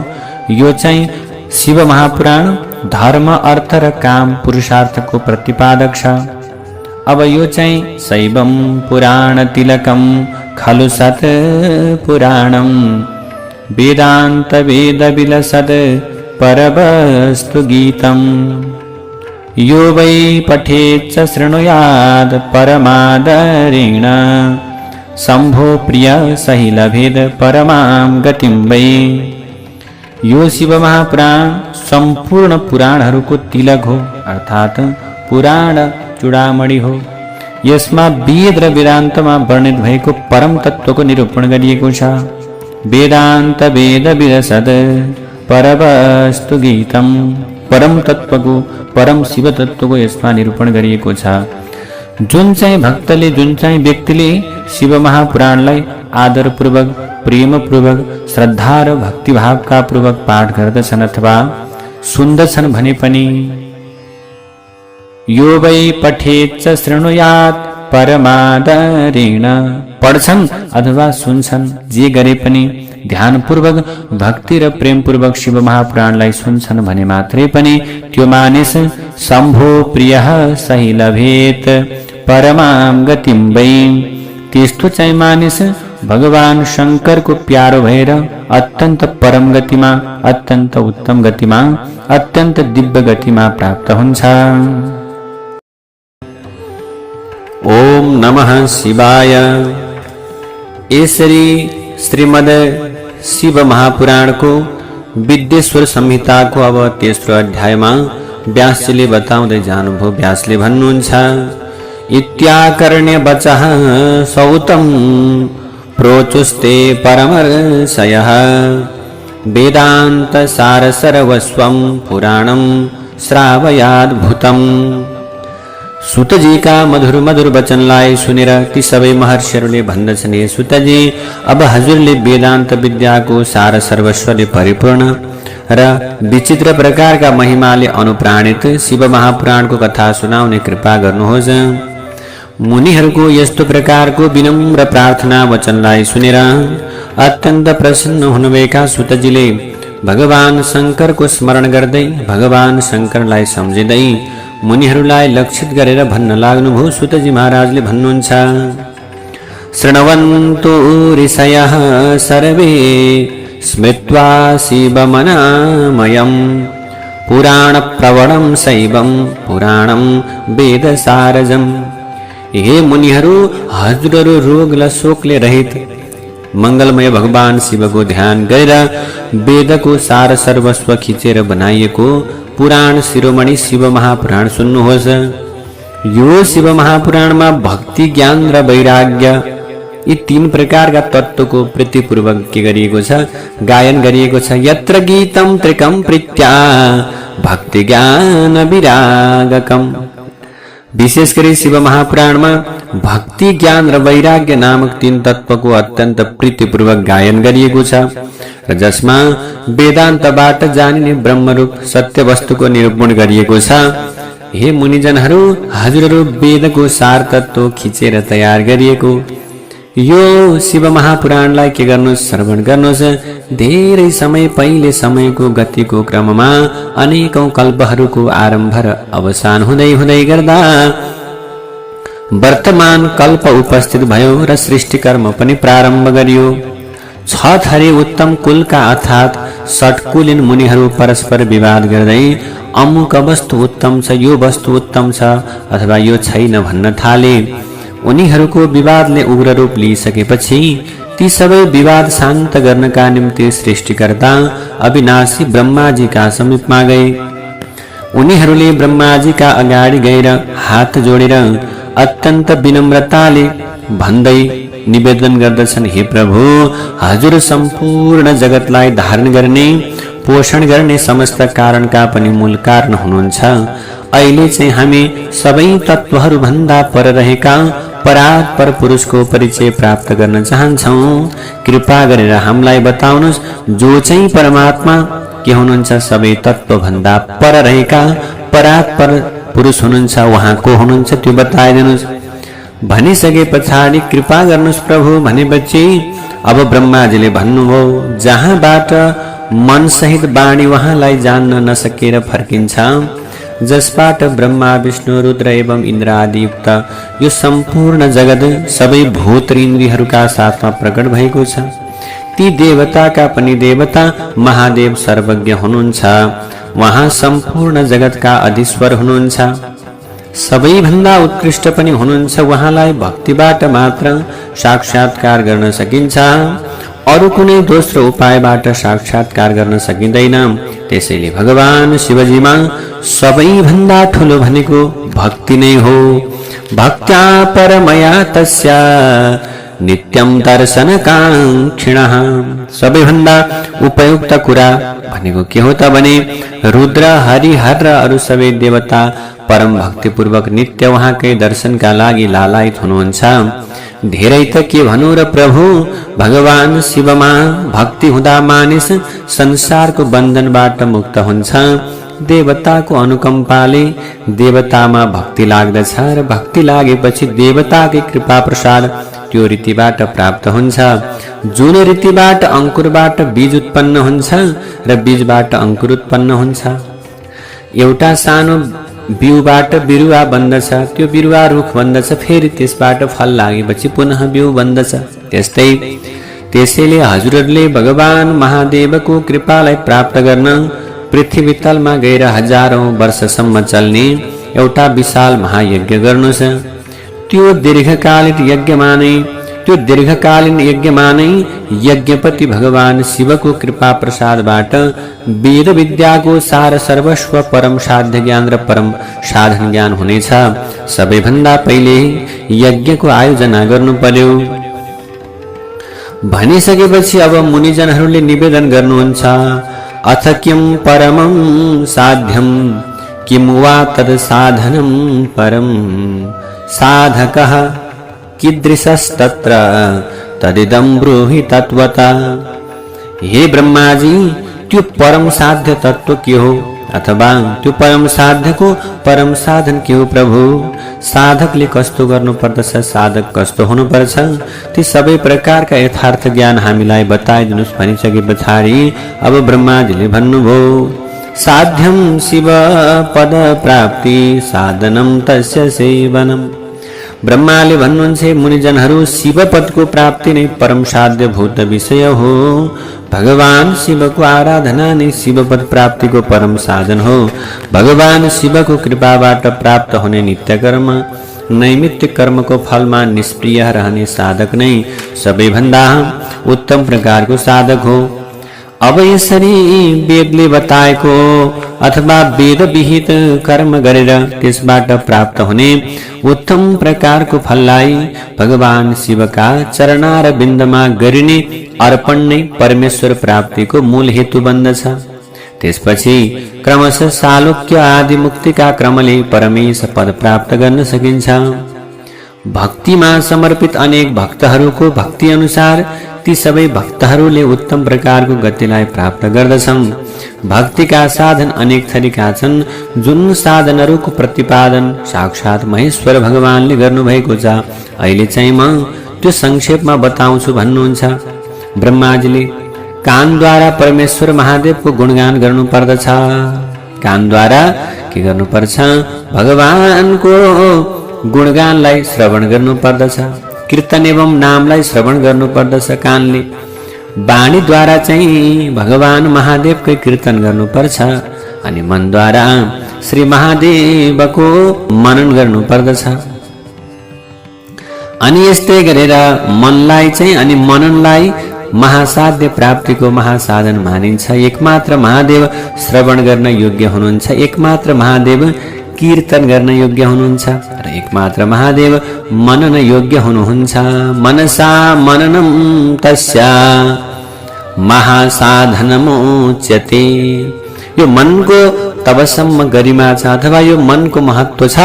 यो चाहिँ शिव महापुराण धर्म, अर्थ र काम पुरुषार्थको प्रतिपादक छ। अब यो चाहिँ शैवम पुराण तिलकम खलु सत पुराणम वेदान्त वेद विलसद परवस्तु गीतम यो वै पठेच्च शृणुयाद परमादरेण शम्भो प्रिय सहि लभेद परमां गतिं वै। यो शिव महापुराण सम्पूर्ण पुराणहरूको तिलक हो, अर्थात् पुराण चूडामणि हो। यसमा वेद र वेदान्तमा वर्णित भएको परम तत्त्वको निरूपण गरिएको छ। वेदान्त वेद विलसद परवस्तु गीतम, परम तत्त्वको, परम शिव तत्त्वको यसमा निरूपण गरिएको छ। जुन चाहिँ भक्तले, जुन चाहिँ व्यक्तिले शिव महापुराणलाई आदरपूर्वक, प्रेमपूर्वक, श्रद्धा र भक्तिभावका पूर्वक पाठ गर्दछन् अथवा सुन्दछन् भने पनि यो वै पठेच्च शृणुयात् परमादरेण, पढ्छन् अथवा सुन्छन्, जे गरे पनि ध्यानपूर्वक भक्ति र प्रेमपूर्वक शिव महापुराणलाई सुन्छन् भने मात्रै पनि त्यो मानिस शम्भो प्रियः सही लभेत परमां गतिं वै। त्यस्तो चाहिँ मानिस भगवान शंकरको प्यारो भएर अत्यन्त परम गतिमा, अत्यन्त उत्तम गतिमा, अत्यन्त दिव्य गतिमा प्राप्त हुन्छ। ओम नमः शिवाय। यसरी श्रीमद् शिव महापुराणको विद्येश्वर संहिताको अब तेस्रो अध्यायमा व्यासजीले बताउँदै जानुभयो। व्यासले भन्नुहुन्छ, इत्याकर्ण्य वचः सौतं प्रोचुस्ते परमर्षयः वेदांत सार सर्वस्वं पुराणं श्रावयाद्भुतम्। सुतजीका मधुर मधुर वचनलाई सुनेर ती सबै महर्षिहरूले भन्दछन्, हे सुतजी, अब हजुरले वेदान्त विद्याको सार सर्वस्वले परिपूर्ण र विचित्र प्रकारका महिमाले अनुप्राणित शिव महापुराणको कथा सुनाउने कृपा गर्नुहोस्। मुनिहरूको यस्तो प्रकारको विनम्र प्रार्थना वचनलाई सुनेर अत्यन्त प्रसन्न हुनुभएका सुतजीले भगवान शंकरको स्मरण गर्दै भगवान शंकरलाई सम्झिँदै मुनिहरूलाई लक्षित गरेर भन्न लाग्नुभयो। सुतजी महाराजले भन्नुहुन्छ, शृण्वन्तु ऋषयः सर्वे स्मृत्वा शिवमनामयं पुराण प्रवणं शैवं पुराणं वेदसारजम्। हे मुनिहरू, हजुरहरू रोग र शोकले रहित मंगलमय भगवान शिवको ध्यान गरेर वेदको सार सर्वस्व खिचेर बनाइएको पुराण शिरोमणि शिव महापुराण सुन्नुहोस्। यो शिव महापुराणमा भक्ति, ज्ञान र वैराग्य यी तीन प्रकारका तत्त्वको प्रीतिपूर्वक के गरिएको छ, गायन गरिएको छ। यत्र गीतम त्रिकम प्रीत्या भक्ति ज्ञान विरागकम। विशेष गरी शिव महापुराणमा भक्ति, ज्ञान र वैराग्य नामक तीन तत्त्वको अत्यन्त प्रीतिपूर्वक गायन गरिएको छ र जसमा वेदान्तबाट जानिने ब्रह्मरूप सत्य वस्तुको निरूपण गरिएको छ। हे मुनिजनहरू, हजुरहरू वेदको सार तत्त्व खिचेर तयार गरिएको यो शिव महापुराणलाई के गर्नुहोस्, श्रवण गर्नुहोस्। धेरै समय पहिले समयको गतिको क्रममा अनेकौं कल्पहरूको आरम्भ र अवसान हुँदै हुँदै गर्दा वर्तमान कल्प उपस्थित भयो र सृष्टि कर्म पनि प्रारम्भ गरियो। छ थरी उत्तम कुलका अर्थात् षट्कुलीन मुनिहरू परस्पर विवाद गर्दै अमुक वस्तु उत्तम छ, यो वस्तु उत्तम छ अथवा यो छैन भन्न थाले। उनीहरूको विवादले उग्र रूप लिइसकेपछि ती सबै विवाद शान्त गर्नका निम्ति सृष्टिकर्ता अविनाशी ब्रह्माजीका समीपमा गए। उनीहरूले ब्रह्माजीका अगाडि गएर हात जोडेर अत्यन्त विनम्रताले भन्दै निवेदन गर्दछन्, हे प्रभु, हजुर सम्पूर्ण जगतलाई धारण गर्ने, पोषण गर्ने समस्त कारणका पनि मूल कारण हुनुहुन्छ। अहिले चाहिँ हामी सबै तत्त्वहरू भन्दा पर रहेका परात्पर पुरुषको परिचय प्राप्त गर्न चाहन्छौँ। कृपा गरेर हामीलाई बताउनुहोस्, जो चाहिँ परमात्मा के हुनुहुन्छ, सबै तत्त्व भन्दा पर रहेका परात्पर पुरुष हुनुहुन्छ, उहाँ को हुनुहुन्छ त्यो बताइदिनुहोस्। भनिसके पछाडि कृपा गर्नुहोस् प्रभु भनेपछि अब ब्रह्माजीले भन्नुभयो, जहाँबाट मन सहित वाणी उहाँलाई जान्न नसकेर फर्किन्छ, जसबाट ब्रह्मा, विष्णु, रुद्र एवं इन्द्र आदि युक्त यो सम्पूर्ण जगत सबै भूत र इन्द्रियहरूका साथमा प्रकट भएको छ। ती देवताका पनि देवता महादेव सर्वज्ञ हुनुहुन्छ। उहाँ सम्पूर्ण जगतका अधीश्वर हुनुहुन्छ, सबैभन्दा उत्कृष्ट पनि हुनुहुन्छ। उहाँलाई भक्तिबाट मात्र साक्षात्कार गर्न सकिन्छ, अरु कुनै दोस्रो उपायबाट साक्षात्कार गर्न सकिँदैन। त्यसैले भगवान शिवजीमा सबैभन्दा ठुलो भनेको भक्ति नै हो। भक्त्या परमया तस्या नित्यं दर्शनकाङ्क्षिणः। सबैभन्दा उपयुक्त कुरा भनेको के हो त भने रुद्र, हरिहर र अरु सबै देवता परम भक्तिपूर्वक नित्य उहाँकै दर्शनका लागि लालायित हुनुहुन्छ। धेरै त के भनौँ र प्रभु, भगवान शिवमा भक्ति हुँदा मानिस संसारको बन्धनबाट मुक्त हुन्छ। देवताको अनुकम्पाले देवतामा भक्ति लाग्दछ र भक्ति लागेपछि देवताकै कृपा प्रसाद त्यो रीतिबाट प्राप्त हुन्छ। जुन रीतिबाट अंकुरबाट बीज उत्पन्न हुन्छ र बीजबाट अंकुर उत्पन्न हुन्छ। एउटा सानो बिउबाट बिरुवा बन्दछ, त्यो बिरुवा रुख बन्दछ, फेरि त्यसबाट फल लागेपछि पुनः बिउ बन्दछ। त्यस्तै त्यसैले हजुरहरूले भगवान महादेवको कृपालाई प्राप्त गर्न पृथ्वी तलमा गएर हजारौं वर्षसम्म चल्ने एउटा विशाल महायज्ञ गर्नुहोस्। त्यो दीर्घकालीन यज्ञमा नै यज्ञपति भगवान शिवको कृपा प्रसादबाट वेद विद्याको सार सर्वस्व परम साध्य ज्ञान र परम साधन ज्ञान हुनेछ। सबैभन्दा पहिले यज्ञको आयोजना गर्नु पर्यो। भनिसकेपछि अब मुनिजनहरूले निवेदन गर्नुहुन्छ, अथ किं परमं साध्यं किं वा तद् साधनं परं साधकः कीदृशस्तत्र तदिदं ब्रूहि तत्वता। हे ब्रह्माजी, त्यो परम साध्य तत्व के हो अथवा त्यो परम साध्यको परम साधन के हो प्रभु? साधकले कस्तो गर्नुपर्दछ, साधक कस्तो हुनुपर्छ, ती सबै प्रकारका यथार्थ ज्ञान हामीलाई बताइदिनुस् भनिसके पछाडि अब ब्रह्माजीले भन्नुभयो, साध्यं शिव पद प्राप्ति साधनं तस्य सेवनम्। ब्रह्माले भन्नुहुन्छ, मुनिजनहरू, शिवपदको प्राप्ति नै परम साध्य भूत विषय हो। भगवान शिवको आराधना नै शिवपद प्राप्तिको परम साधन हो। भगवान शिवको कृपाबाट प्राप्त हुने नित्य कर्म, नैमित्तिक कर्मको फलमा निष्प्रिय रहने साधक नै सबैभन्दा उत्तम प्रकारको साधक हो। अब यसरी वेदले बताएको अथवा वेद विहित कर्म गरेर त्यसबाट प्राप्त हुने उत्तम प्रकारको फललाई भगवान शिवका चरणारविन्दमा गरिने अर्पण नै परमेश्वर प्राप्तिको मूल हेतु बन्दछ। त्यसपछि क्रमशः सालोक्य आदि मुक्तिका क्रमले परमेश पद प्राप्त गर्न सकिन्छ। भक्तिमा समर्पित अनेक भक्तहरूको भक्ति अनुसार ती सबै भक्तहरूले उत्तम प्रकारको गतिलाई प्राप्त गर्दछन्। भक्तिका साधन अनेक थरीका छन्, जुन साधनहरूको प्रतिपादन साक्षात महेश्वर भगवानले गर्नुभएको छ। अहिले चाहिँ म त्यो संक्षेपमा बताउँछु भन्नुहुन्छ। ब्रह्माजीले कानद्वारा परमेश्वर महादेवको गुणगान गर्नुपर्दछ। कानद्वारा के गर्नुपर्छ? भगवानको गुणगानलाई श्रवण गर्नुपर्दछ। कीर्तन एवं नामलाई श्रवण गर्नुपर्दछ कानले। वाणीद्वारा चाहिँ भगवान महादेवकै कीर्तन गर्नुपर्छ अनि मनद्वारा श्री महादेवको मनन गर्नुपर्दछ। अनि यस्तै गरेर मनलाई चाहिँ अनि मननलाई महासाध्य प्राप्तिको महासाधन मानिन्छ। एकमात्र महादेव श्रवण गर्न योग्य हुनुहुन्छ, एकमात्र महादेव कीर्तन गर्न योग्य हुनुहुन्छ र एकमात्र महादेव मनन योग्य हुनुहुन्छ। मनसा मननम तस्या महासाधनमुच्यते। यो मनको तबसम्म गरिमा छ अथवा यो मनको महत्व छ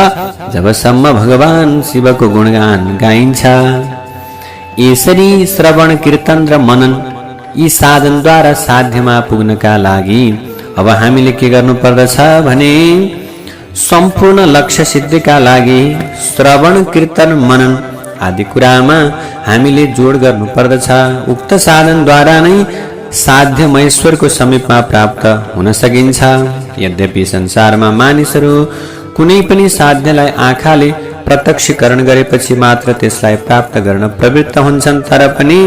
जबसम्म भगवान शिवको गुणगान गाइन्छ। यसरी श्रवण कीर्तन र मनन यी साधनद्वारा साध्यमा पुग्नका लागि अब हामीले के गर्नुपर्दछ भने सम्पूर्ण लक्ष्य सिद्धिका लागि श्रवण कीर्तन मनन आदि कुरामा हामीले जोड गर्नुपर्दछ। उक्त साधनद्वारा नै साध्य महेश्वरको समीपमा प्राप्त हुन सकिन्छ। यद्यपि संसारमा मानिसहरू कुनै पनि साध्यलाई आँखाले प्रत्यक्षीकरण गरेपछि मात्र त्यसलाई प्राप्त गर्न प्रवृत्त हुन्छन्, तर पनि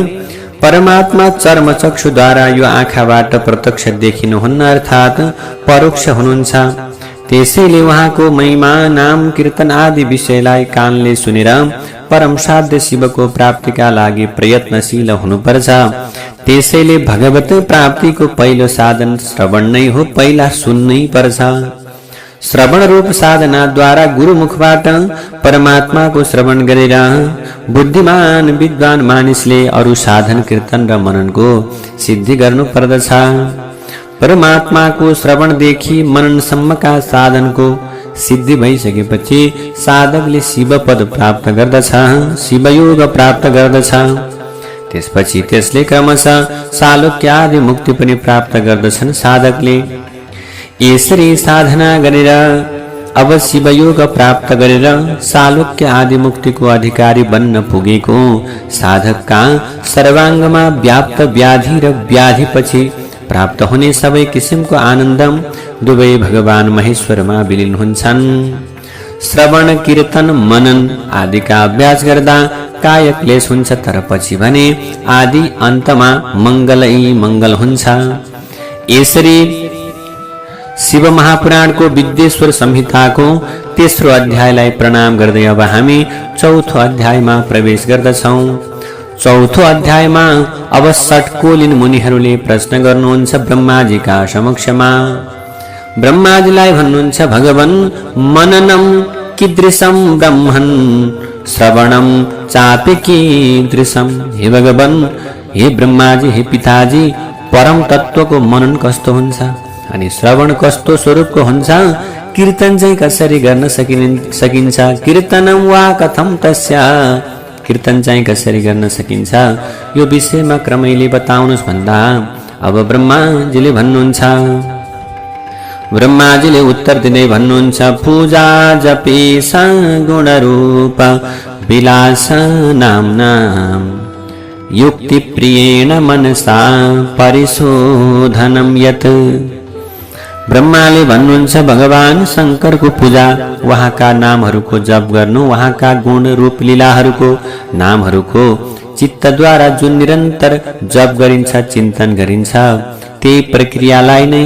परमात्मा चर्मचक्षुद्वारा यो आँखाबाट प्रत्यक्ष देखिनुहुन्न, अर्थात् परोक्ष हुनुहुन्छ। त्यसैले उहाँको महिमा नाम कीर्तन आदि विषयलाई कानले सुनेर परम साध्य शिवको प्राप्तिका लागि प्रयत्नशील हुनुपर्छ। त्यसैले भगवत प्राप्तिको पहिलो साधन श्रवण नै हो, पहिला सुन्नै पर्छ। श्रवण रूप साधनाद्वारा गुरुमुखबाट परमात्माको श्रवण गरेर बुद्धिमान विद्वान मानिसले अरू साधन कीर्तन र मननको सिद्धि गर्नु पर्दछ। परमात्माको श्रवणदेखि मननसम्मका साधनको सिद्धि भइसकेपछि साधकले शिवपद प्राप्त गर्दछ, शिवयोग प्राप्त गर्दछ। त्यसपछि त्यसले क्रमशः सालोक्य आदि मुक्ति पनि प्राप्त गर्दछन् साधकले। यसरी साधना गरेर अब शिवयोग प्राप्त गरेर सालोक्य आदि मुक्तिको अधिकारी बन्न पुगेको साधकका सर्वाङ्गमा व्याप्त व्याधि र व्याधिपछि प्राप्त हुने सबै किसिमको आनन्द दुवै भगवान महेश्वरमा विलीन हुन्छन्। श्रवण कीर्तन मनन आदिका अभ्यास गर्दा काय क्लेश हुन्छ, तर पछि भने आदि अन्तमा मङ्गलै मङ्गल हुन्छ। यसरी शिव महापुराणको विद्येश्वर संहिताको तेस्रो अध्यायलाई प्रणाम गर्दै अब हामी चौथो अध्यायमा प्रवेश गर्दछौँ। चौथो अध्यायमा अब षट्कोलिन मुनिहरूले प्रश्न गर्नुहुन्छ ब्रह्माजीका समक्षमा। ब्रह्माजीलाई भन्नुहुन्छ, भगवन् मननम कीदृशं ब्रह्मन् श्रवणम चापि कीदृशम। हे भगवन्, हे ब्रह्माजी, हे पिताजी, परम तत्वको मनन कस्तो हुन्छ अनि श्रवण कस्तो स्वरूपको हुन्छ, कीर्तन चाहिँ कसरी गर्न सकिन्छ, कीर्तनम वा कथम तस्य, कीर्तन चाहिँ कसरी गर्न सकिन्छ, यो विषयमा क्रमैले बताउनुहोस् भन्दा अब ब्रह्माजीले भन्नुहुन्छ। ब्रह्माजीले उत्तर दिँदै भन्नुहुन्छ, पूजा जपेश गुणरूप विलास नाम्ना युक्ति प्रियेण मनसा परिशोधनम यत्। ब्रह्माले भन्नुहुन्छ, भगवान शंकरको पूजा, उहाँका नामहरूको जप गर्नु, उहाँका गुण रूप लीलाहरूको नामहरूको चित्तद्वारा जुन निरन्तर जप गरिन्छ, चिन्तन गरिन्छ, त्यही प्रक्रियालाई नै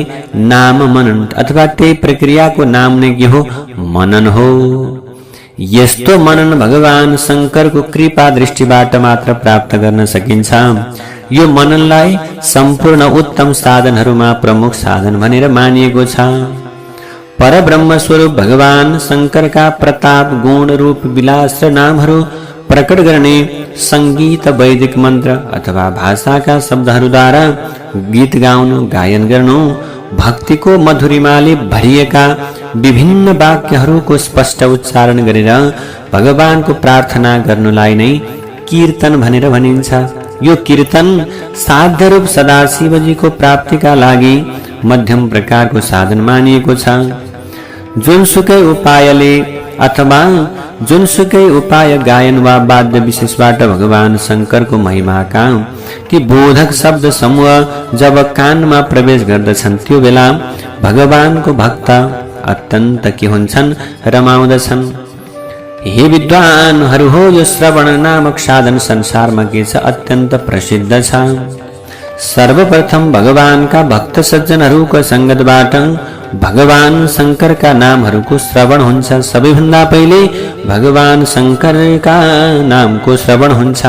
नाम मनन अथवा त्यही प्रक्रियाको नाम नै के हो, मनन हो। यस्तो मनन भगवान शंकरको कृपा दृष्टिबाट मात्र प्राप्त गर्न सकिन्छ। यो मननलाई सम्पूर्ण उत्तम साधनहरूमा प्रमुख साधन भनेर मानिएको छ। परब्रह्म स्वरूप भगवान शंकरका प्रताप गुण रूप विलास र नामहरू प्रकट गर्ने संगीत वैदिक मन्त्र अथवा भाषाका शब्दहरूद्वारा गीत गाउनु, गायन गर्नु, भक्तिको मधुरिमाले भरिएका विभिन्न वाक्यहरूको स्पष्ट उच्चारण गरेर भगवानको प्रार्थना गर्नुलाई नै कीर्तन भनेर भनिन्छ। यो कीर्तन साध्य रूप सदाशिवजीको प्राप्तिका लागि मध्यम प्रकारको साधन मानिएको छ। जुनसुकै उपायले अथवा जुनसुकै उपाय गायन वा वाद्य विशेषबाट भगवान शंकरको महिमाका ती बोधक शब्द समूह जब कानमा प्रवेश गर्दछन्, त्यो बेला भगवानको भक्त अत्यन्त के हुन्छन्, रमाउँदछन्। हे विद्वानहरू हो, यो श्रवण नामक साधन संसारमा के छ, अत्यन्त प्रसिद्ध छ। सर्वप्रथम भगवानका भक्त सज्जनहरूको संगतबाट भगवान शंकरका नामहरूको श्रवण हुन्छ। सबैभन्दा पहिले भगवान शंकरका नामको श्रवण हुन्छ।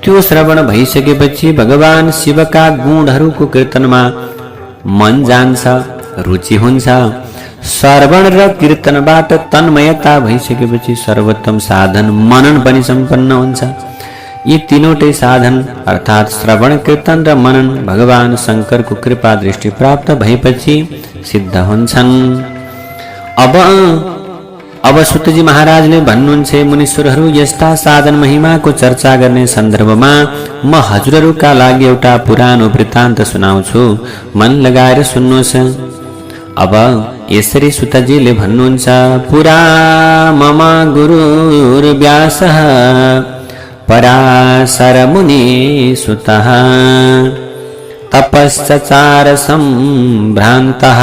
त्यो श्रवण भइसकेपछि भगवान शिवका गुणहरूको कीर्तनमा मन जान्छ, रुचि हुन्छ। श्रवण र कीर्तनबाट तन्मयता भइसकेपछि सर्वोत्तम साधन मनन पनि सम्पन्न हुन्छ। यी तीनवटै साधन अर्थात् श्रवण, कीर्तन र मनन भगवान शंकरको कृपा दृष्टि प्राप्त भएपछि सिद्ध हुन्छन्। अब सुतजी महाराजले भन्नुहुन्छ, मुनीश्वरहरू, यस्ता साधन महिमाको चर्चा गर्ने सन्दर्भमा म हजुरहरूका लागि एउटा पुरानो वृत्तान्त सुनाउँछु, मन लगाएर सुन्नुहोस्। अब यसरी सुतजीले भन्नुहुन्छ, पुरा मम गुरुर्व्यासः पराशर मुनि सुतः तपश्चचार सम्भ्रान्तः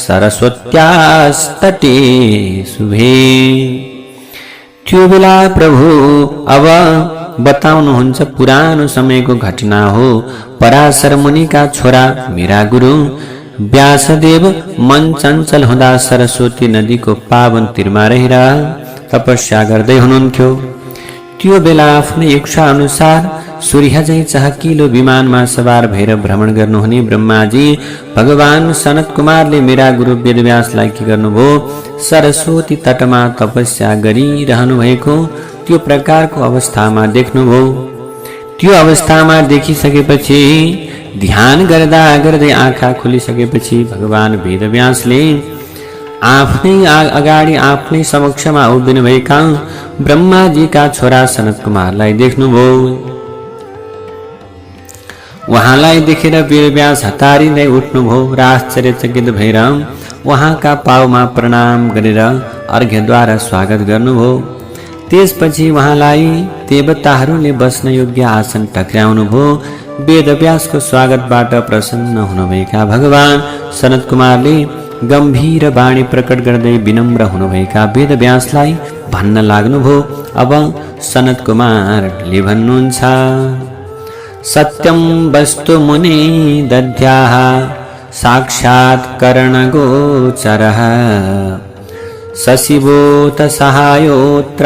सरस्वत्यास्तटे शुभे। त्यो बेला प्रभु अब बताउनुहुन्छ, पुरानो समयको घटना हो। पराशर मुनिका छोरा मेरा गुरु व्यासदेव मन चञ्चल हुँदा सरस्वती नदीको पावन तीरमा रहेर तपस्या गर्दै हुनुहुन्थ्यो। त्यो बेला आफ्नै इच्छा अनुसार सूर्य झैं चहकिलो विमानमा सवार भएर भ्रमण गर्नुहुने ब्रह्माजी भगवान सनत कुमारले मेरा गुरु वेदव्यासलाई के गर्नुभयो, सरस्वती तटमा तपस्या गरिरहनु भएको त्यो प्रकारको अवस्थामा देख्नुभयो। त्यो अवस्थामा देखिसकेपछि ध्यान गर्दा गर्दै आँखा खुलिसकेपछि भगवान वेदव्यासले आफ्नै अगाडि आफ्नै समक्षमा उभिनु भएका ब्रह्माजीका छोरा सनत कुमारलाई देख्नुभयो। उहाँलाई देखेर वेदव्यास हतारिँदै उठ्नुभयो र आश्चर्यचकित भएर उहाँका पाउमा प्रणाम गरेर अर्घ्यद्वारा स्वागत गर्नुभयो। त्यसपछि उहाँलाई देवताहरूले बस्न योग्य आसन टक्र्याउनुभयो। वेदव्यासको स्वागतबाट प्रसन्न हुनुभएका भगवान सनत कुमारले गम्भीर वाणी प्रकट गर्दै विनम्र हुनुभएका वेदव्यासलाई भन्न लाग्नुभयो। अब सनत कुमारले भन्नुहुन्छ, सत्यम वस्तु मुने दद्याः साक्षात्करणगोचरः सशिवोत सहायोत्र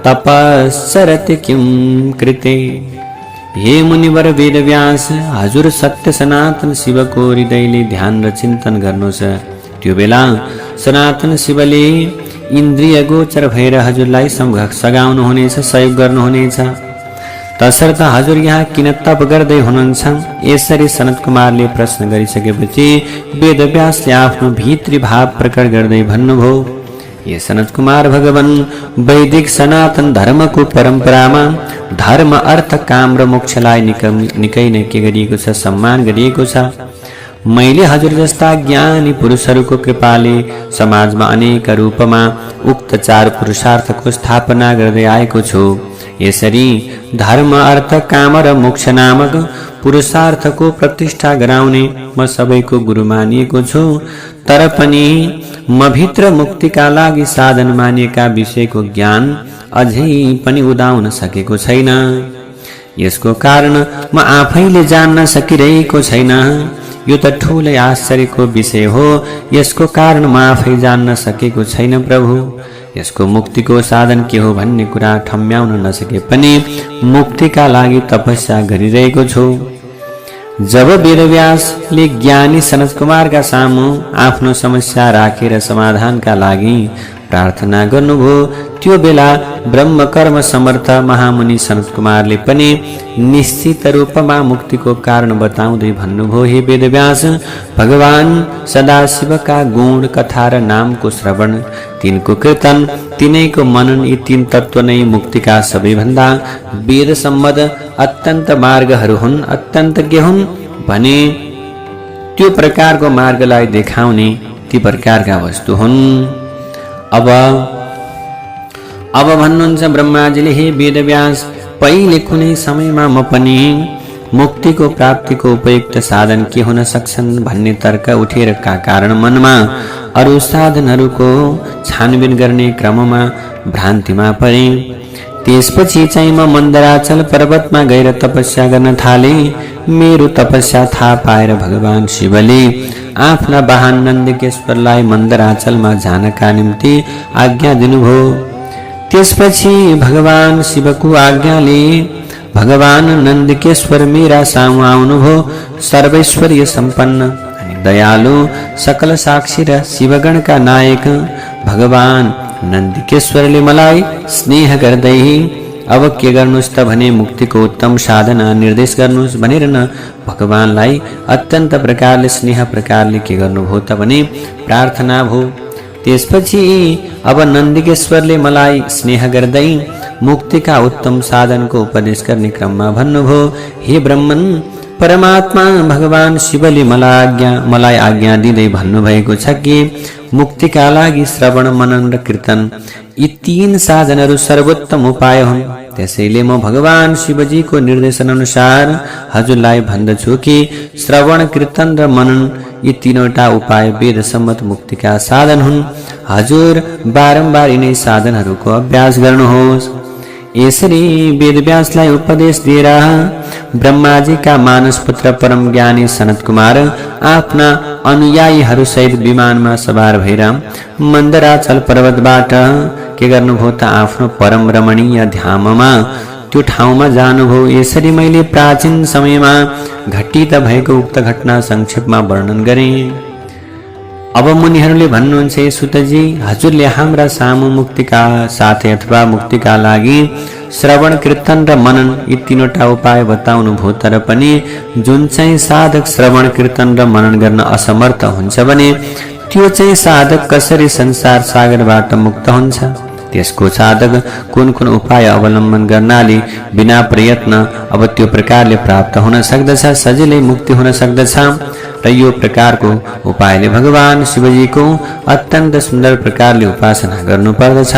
तपस्सरति किं कृते। हे मुनिवर वेदव्यास, हजुर सत्य सनातन शिवको हृदयले ध्यान र चिन्तन गर्नुहोस्। त्यो बेला सनातन शिवले इन्द्रिय गोचर भएर हजुरलाई सघाउनु हुनेछ, सहयोग गर्नुहुनेछ। तसर्थ हजुर यहाँ किन तप गर्दै हुनुहुन्छ? यसरी सनत कुमारले प्रश्न गरिसकेपछि वेदव्यासले आफ्नो भित्री भाव प्रकट गर्दै भन्नुभयो, ये सनत कुमार भगवान, वैदिक सनातन धर्मको परम्परामा धर्म अर्थ काम र मोक्षलाई निकै नै के गरिएको छ, सम्मान गरिएको छ। मैले हजुर जस्ता ज्ञानी पुरुषहरूको कृपाले समाजमा अनेक रूपमा उक्त 4 पुरुषार्थको स्थापना गर्दै आएको छु। यसरी धर्म अर्थ काम र मोक्ष नामक पुरुषार्थको प्रतिष्ठा गराउने म सबैको गुरु मानिएको छु। तर पनि म भित्र मुक्तिका लागि साधन मानिएका विषयको ज्ञान अझै पनि उदाउन सकेको छैन। यसको कारण म आफैले जान्न सकिरहेको छैन। यो त ठूलै आश्चर्यको विषय हो। यसको कारण म आफै जान्न सकेको छैन प्रभु। यसको मुक्तिको साधन के हो भन्ने कुरा ठम्म्याउन नसके पनि मुक्तिका लागि तपस्या गरिरहेको छु। जब वेदव्यासले ज्ञानी सनत कुमारका सामु आफ्नो समस्या राखेर समाधानका लागि प्रार्थना गर्नुभयो, त्यो बेला ब्रह्मकर्म समर्थ महामुनि सनत कुमारले पनि निश्चित रूपमा मुक्तिको कारण बताउँदै भन्नुभयो, हे वेदव्यास, भगवान सदाशिवका गुण कथा र नामको श्रवण, तिनको कीर्तन, तिनैको मनन, यी 3 तत्व नै मुक्तिका सबैभन्दा वेद सम्बद्ध अत्यन्त मार्गहरू हुन्। अत्यन्त के हुन् भने त्यो प्रकारको मार्गलाई देखाउने ती प्रकारका वस्तु हुन्। अब भन्नुहुन्छ ब्रह्माजीले, हे वेदव्यास, पहिले कुनै समयमा म पनि मुक्तिको प्राप्तिको उपयुक्त साधन के हुन सक्छन् भन्ने तर्क उठेरका कारण मनमा अरू साधनहरूको छानबिन गर्ने क्रममा भ्रान्तिमा परे। त्यसपछि चाहिँ म मन्दराचल पर्वतमा गएर तपस्या गर्न थाले। मेरो तपस्या थाहा पाएर भगवान शिवले आफ्ना वाहन नन्दकेश्वरलाई मन्दराचलमा जानका निम्ति आज्ञा दिनुभयो। त्यसपछि भगवान शिवको आज्ञाले भगवान नन्दकेश्वर मेरा सामु आउनुभयो। सर्वैश्वर्य सम्पन्न अनि दयालु, सकल साक्षी र शिवगणका नायक भगवान नन्दकेश्वरले मलाई स्नेह गर्दै अब के गर्नुस् त भने मुक्तिको उत्तम साधना निर्देश गर्नुस् भनेर न भगवानलाई अत्यन्त प्रकारले स्नेह प्रकारले के गर्नुभयो त भने प्रार्थना भयो। त्यसपछि अब नन्दकेश्वरले मलाई स्नेह गर्दै मुक्तिका उत्तम साधनको उपदेश गर्ने क्रममा भन्नुभयो, हे ब्रह्मन, परमात्मा भगवान शिवले मलाई आज्ञा दिँदै भन्नुभएको छ कि मुक्तिका लागि श्रवण, मनन र कीर्तन यी 3 साधनहरू सर्वोत्तम उपाय हुन्। त्यसैले म भगवान शिवजीको निर्देशन अनुसार हजुरलाई भन्दछु कि श्रवण, कीर्तन र मनन यी 3वटा उपाय वेद सम्मत मुक्तिका साधन हुन्। हजुर बारम्बार यिनै साधनहरूको अभ्यास गर्नुहोस्। यसरी वेदव्यासलाई उपदेश दिएर ब्रह्माजीका मानस पुत्र परम ज्ञानी सनत कुमार आफ्ना अनुयायीहरू सहित विमानमा सवार भएर मन्दराचल पर्वतबाट के गर्नुभयो त आफ्नो परम रमणीय धाममा त्यो ठाउँमा जानुभयो। यसरी मैले प्राचीन समयमा घटित भएको उक्त घटना संक्षेपमा वर्णन गरेँ। अब मुनिहरूले भन्नुहुन्छ, सुतजी, हजुरले हाम्रा सामु मुक्तिका साथै अथवा मुक्तिका लागि श्रवण, कीर्तन र मनन यी 3वटा उपाय बताउनु भयो। तर पनि जुन चाहिँ साधक श्रवण, कीर्तन र मनन गर्न असमर्थ हुन्छ भने त्यो चाहिँ साधक कसरी संसार सागरबाट मुक्त हुन्छ? त्यसको साधक कुन कुन उपाय अवलम्बन गर्नाले बिना प्रयत्न अब त्यो प्रकारले प्राप्त हुन सक्दछ, सजिलै मुक्ति हुन सक्दछ? र यो प्रकारको उपायले भगवान शिवजीको अत्यन्त सुन्दर प्रकारले उपासना गर्नुपर्दछ।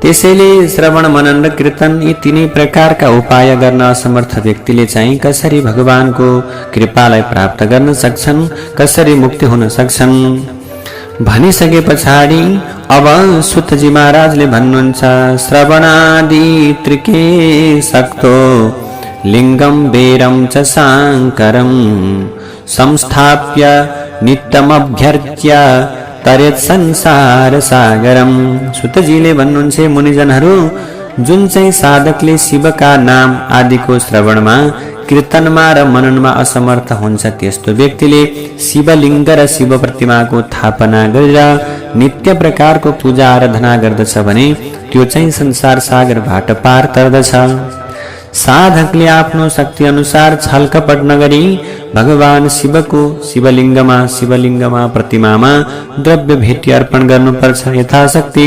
त्यसैले श्रवण मनन र कीर्तन यी तीनै प्रकारका उपाय गर्न असमर्थ व्यक्तिले चाहिँ कसरी भगवानको कृपालाई प्राप्त गर्न सक्छन्, कसरी मुक्ति हुन सक्छन् भनिसके पछाडि अब सुतजी महाराजले भन्नुहुन्छ, श्रवणादि त्रिके सक्तो लिङ्गम बेरम च शाङ्करम संस्थाप्य नित्यमभ्यर्च्य तरेत संसार सागरम। सुतजीले भन्नुहुन्छ, मुनिजनहरू जुन चाहिँ साधकले शिवका नाम आदिको श्रवणमा, कीर्तनमा र मननमा असमर्थ हुन्छ त्यस्तो व्यक्तिले शिवलिङ्ग र शिव प्रतिमाको स्थापना गरेर नित्य प्रकारको पूजा आराधना गर्दछ भने त्यो चाहिँ संसार सागरबाट पार तर्दछ। साधकले आफ्नो शक्ति अनुसार छलकपट नगरी भगवान शिवको शिवलिङ्गमा प्रतिमामा द्रव्य भेटी अर्पण गर्नुपर्छ। यथाशक्ति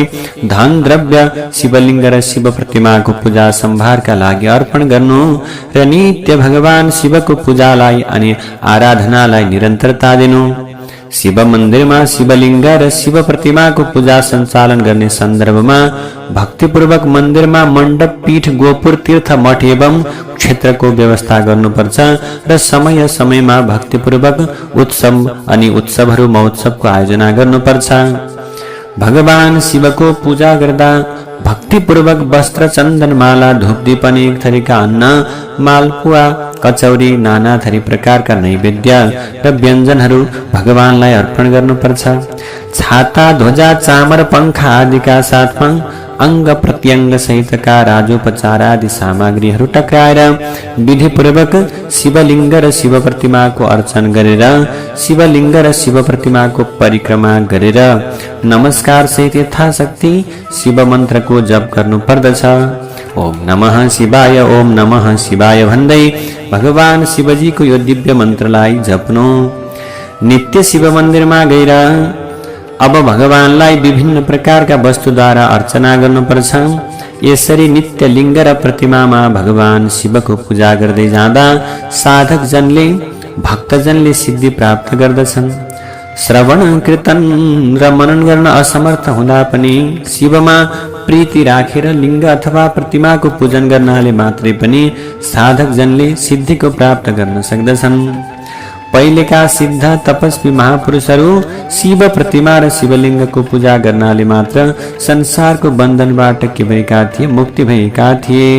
धन द्रव्य शिवलिङ्ग र शिव प्रतिमाको पूजा सम्भारका लागि अर्पण गर्नु र नित्य भगवान शिवको पूजालाई अनि आराधनालाई निरन्तरता दिनु। शिव मन्दिरमा शिवलिङ्ग र शिव प्रतिमाको पूजा सञ्चालन गर्ने सन्दर्भमा भक्तिपूर्वक मन्दिरमा मण्डप, पीठ, गोपुर, तीर्थ, मठ एवं क्षेत्रको व्यवस्था गर्नुपर्छ र समय समयमा भक्तिपूर्वक उत्सव अनि उत्सवहरू महोत्सवको आयोजना गर्नुपर्छ। भगवान शिवको पूजा गर्दा भक्तिपूर्वक वस्त्र, चन्दन, माला, धूप, दीप, अनेक थरीका अन्न, मालपुवा, कचौरी, नाना थरी प्रकारका नैवेद्य र व्यञ्जनहरू भगवानलाई अर्पण गर्नुपर्छ। छाता, ध्वजा, चामर, पंखा आदिका साथमा अङ्ग प्रत्यङ्ग सहितका राजोपचार आदि सामग्रीहरू टक्राएर विधिपूर्वक शिवलिङ्ग र शिव प्रतिमाको अर्चन गरेर शिवलिङ्ग र शिव प्रतिमाको परिक्रमा गरेर नमस्कार सहित यथाशक्ति शिव मन्त्रको जप गर्नुपर्दछ। ओम नमः शिवाय, ओम नमः शिवाय भन्दै भगवान शिवजीको यो दिव्य मन्त्रलाई जप्नु। नित्य शिव मन्दिरमा गएर अब भगवानलाई विभिन्न प्रकारका वस्तुद्वारा अर्चना गर्नुपर्छ। यसरी नित्य लिङ्ग र प्रतिमामा भगवान शिवको पूजा गर्दै जाँदा साधकजनले भक्तजनले सिद्धि प्राप्त गर्दछन्। श्रवण, कीर्तन र मनन गर्न असमर्थ हुँदा पनि शिवमा प्रीति राखेर लिङ्ग अथवा प्रतिमाको पूजन गर्नाले मात्रै पनि साधकजनले सिद्धिको प्राप्त गर्न सक्दछन्। पहिलेका सिद्ध तपस्वी महापुरुषहरू शिव प्रतिमा र शिवलिङ्गको पूजा गर्नाले मात्र संसारको बन्धनबाट के भएका थिए, मुक्ति भएका थिए।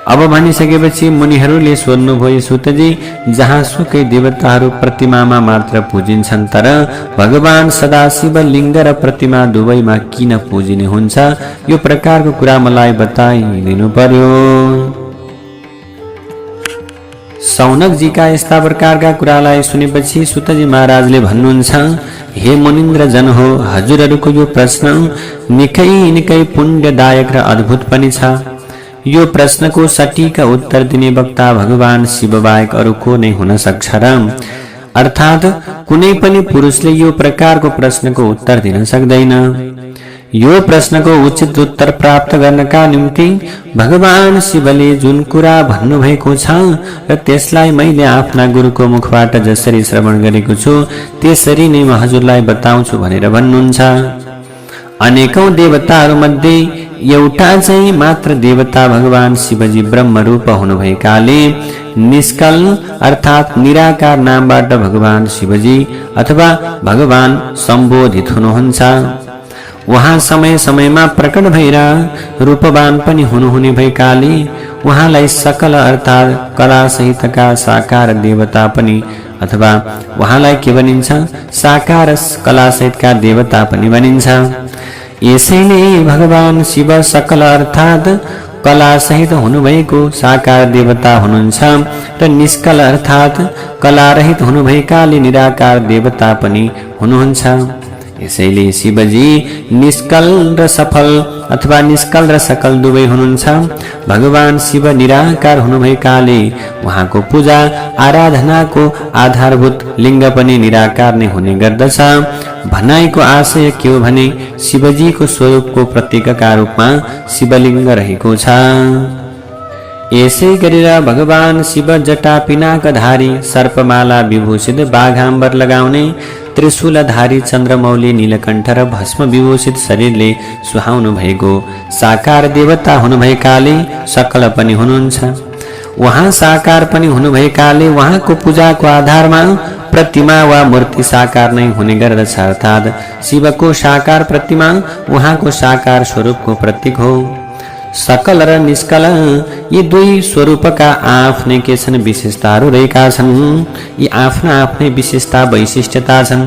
अब भनिसकेपछि मुनिहरूले सोध्नुभयो, सुतजी जहाँ सुकै देवताहरू प्रतिमामा मात्र पूजिन्छन् तर भगवान सदाशिव लिङ्ग र प्रतिमा दुवैमा किन पूजिने हुन्छ, यो प्रकारको कुरा मलाई बताइदिनु पर्यो। सौनकजीका यस्ता प्रकारका कुरालाई सुनेपछि सुतजी महाराजले भन्नुहुन्छ, हे मुनिन्द्र जन हो, हजुरहरूको यो प्रश्न निकै निकै पुण्यदायक र अद्भुत पनि छ। यो प्रश्नको सटीक उत्तर दिने वक्ता भगवान शिव बाहेक अरू को नै हुन सक्छ र अर्थात् कुनै पनि पुरुषले यो प्रकारको प्रश्नको उत्तर दिन सक्दैन। यो प्रश्नको उचित उत्तर प्राप्त गर्नका निम्ति भगवान शिवले जुन कुरा भन्नुभएको छ र त्यसलाई मैले आफ्ना गुरुको मुखबाट जसरी श्रवण गरेको छु त्यसरी नै म हजुरलाई बताउँछु भनेर भन्नुहुन्छ। अनेकौं देवताहरू मध्ये एउटा चाहिँ मात्र देवता भगवान शिवजी ब्रह्म रूप हुनुभएकाले निष्कल अर्थात् निराकार नामबाट भगवान शिवजी अथवा भगवान सम्बोधित हुनुहुन्छ। उहाँ समय समयमा प्रकट भएर रूपवान पनि हुनुहुने भएकाले उहाँलाई सकल अर्थात् कला सहितका साकार देवता पनि अथवा उहाँलाई के भनिन्छ, साकार कला सहितका देवता पनि भनिन्छ। यसैले भगवान शिव सकल अर्थात् कला सहित हुनुभएको साकार देवता हुनुहुन्छ र निष्कल अर्थात् कला रहित हुनुभएकाले निराकार देवता पनि हुनुहुन्छ। यसैले शिवजी निष्कल र सफल अथवा निष्कल र सकल दुवै हुनुहुन्छ। भगवान शिव निराकार हुनुभएकाले उहाँको पूजा आराधनाको आधारभूत लिङ्ग पनि निराकार नै हुने गर्दछ। भनाइको आशय के हो भने शिवजीको स्वरूपको प्रतीकका रूपमा शिवलिङ्ग रहेको छ। यसै गरेर भगवान शिव जटा पिनाकधारी सर्पमाला विभूषित बाघाम्बर लगाउने त्रिशूलधारी चन्द्रमौली नीलकण्ठ र भस्म विभूषित शरीरले सुहाउनु भएको साकार देवता हुनुभएकाले सकल पनि हुनुहुन्छ। उहाँ साकार पनि हुनुभएकाले उहाँको पूजाको आधारमा प्रतिमा वा मूर्ति साकार नै हुने गर्दछ। अर्थात् शिवको साकार प्रतिमा उहाँको साकार स्वरूपको प्रतीक हो। सकल र निष्कल यी दुई स्वरूपका आफ्नै के छन् विशेषताहरू रहेका छन्। यी आफ्ना आफ्नै विशेषता वैशिष्ट्यता छन्।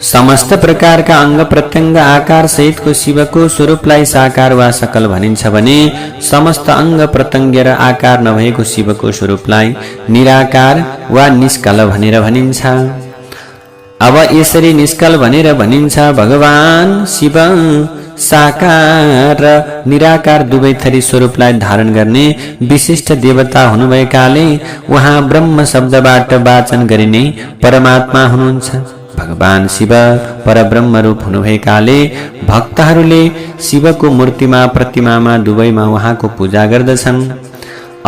समस्त प्रकारका अंग प्रत्यंग आकार सहितको शिवको स्वरूपलाई साकार वा सकल भनिन्छ भने समस्त अंग प्रत्यंग र आकार नभएको शिवको स्वरूपलाई निराकार वा निष्कल भनेर भनिन्छ। अब यसरी निष्कल भनेर भनिन्छ। भगवान शिव साकार र निराकार दुवै थरी स्वरूपलाई धारण गर्ने विशिष्ट देवता हुनुभएकाले उहाँ ब्रह्म शब्दबाट वाचन गरिने परमात्मा हुनुहुन्छ। भगवान शिव परब्रह्म रूप हुनुभएकाले भक्तहरूले शिवको मूर्तिमा प्रतिमामा दुवैमा उहाँको पूजा गर्दछन्।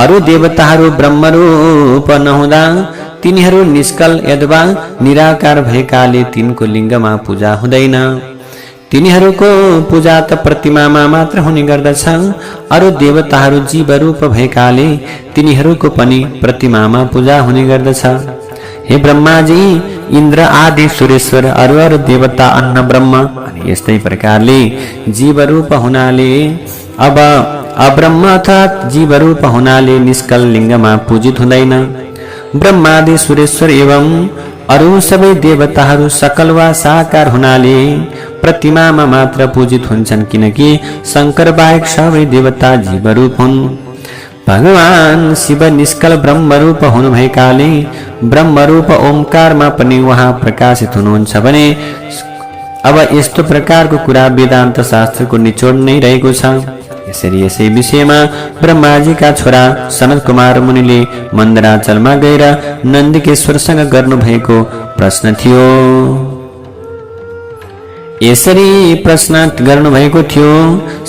अरू देवताहरू ब्रह्मरूप नहुँदा तिनीहरू निष्कल अथवा निराकार भएकाले तिनको लिङ्गमा पूजा हुँदैन। तिनीहरूको पूजा त प्रतिमामा मात्र हुने गर्दछ। अरू देवताहरू जीवरूप भएकाले तिनीहरूको पनि प्रतिमामा पूजा हुने गर्दछ। हे ब्रह्माजी, इन्द्र आदि सुरेश्वर अरू देवता अन्न ब्रह्म अनि यस्तै प्रकारले जीवरूप हुनाले अब अब्रह्म अर्थात् जीवरूप हुनाले निष्कल लिङ्गमा पूजित हुँदैन। ब्रह्मादि सुरेश्वर एवं अरू सबै देवताहरू सकल वा साकार हुनाले प्रतिमामा मात्र पूजित हुन्छन्, किनकि शंकर बाहेक सबै देवता जीवरूप हुन्। भगवान शिव निष्कल ब्रह्मरूप हुनुभएकाले ब्रह्मरूप ओमकारमा पनि उहाँ प्रकाशित हुनुहुन्छ भने अब यस्तो प्रकारको कुरा वेदान्त शास्त्रको निचोड नै रहेको छ। यसरी यसै विषयमा ब्रह्माजीका छोरा सनत कुमार मुनिले मन्दराचलमा गएर नन्दिकेश्वरसँग गर्नुभएको प्रश्न थियो। यसरी प्रश्न गर्नुभएको थियो।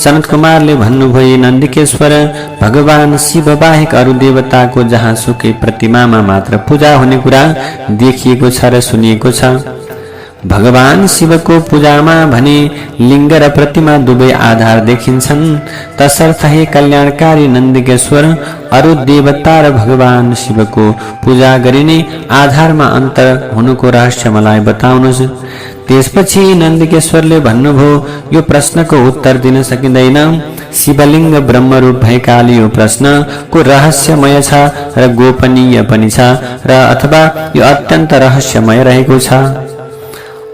सनत कुमारले भन्नुभयो, नन्दिकेश्वर, भगवान शिव बाहेक अरू देवताको जहाँसुकै प्रतिमामा मात्र पूजा हुने कुरा देखिएको छ र सुनिएको छ। भगवान शिवको पूजामा भने लिङ्ग र प्रतिमा दुवै आधार देखिन्छन्। तसर्थ हे कल्याणकारी नन्दिकेश्वर, अरू देवता र भगवान शिवको पूजा गरिने आधारमा अन्तर हुनुको रहस्य मलाई बताउनुहोस्। त्यसपछि नन्दिकेश्वरले भन्नुभयो, यो प्रश्नको उत्तर दिन सकिँदैन। शिवलिङ्ग ब्रह्मरूप भएकाले यो प्रश्नको रहस्यमय छ र गोपनीय पनि छ र अथवा यो अत्यन्त रहस्यमय रहेको छ।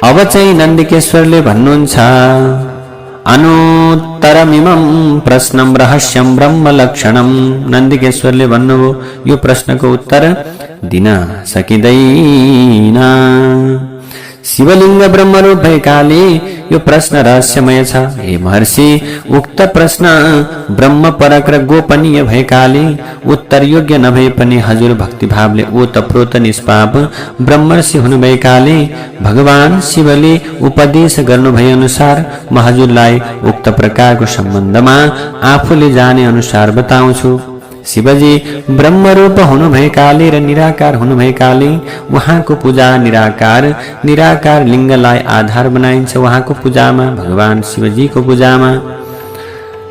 अब चाहिँ नन्दिकेश्वरले भन्नुहुन्छ, अनुत्तरमिमं प्रश्नं रहस्यं ब्रह्म लक्षणं। नन्दिकेश्वरले भन्नुभयो, यो प्रश्नको उत्तर दिन सकिँदैन। शिवलिङ्ग ब्रह्मरूप भएकाले यो प्रश्न रहस्यमय छ। हे महर्षि, उक्त प्रश्न ब्रह्म परक र गोपनीय भएकाले उत्तर योग्य नभए पनि हजुर भक्तिभावले ओतप्रोत निष्पाप ब्रह्मर्षि हुनुभएकाले भगवान शिवले उपदेश गर्नुभए अनुसार म हजुरलाई उक्त प्रकारको सम्बन्धमा आफूले जाने अनुसार बताउँछु। शिवजी ब्रह्मरूप हुनुभएकाले र निराकार हुनुभएकाले उहाँको पूजा निराकार लिङ्गलाई आधार बनाइन्छ। उहाँको पूजामा, भगवान शिवजीको पूजामा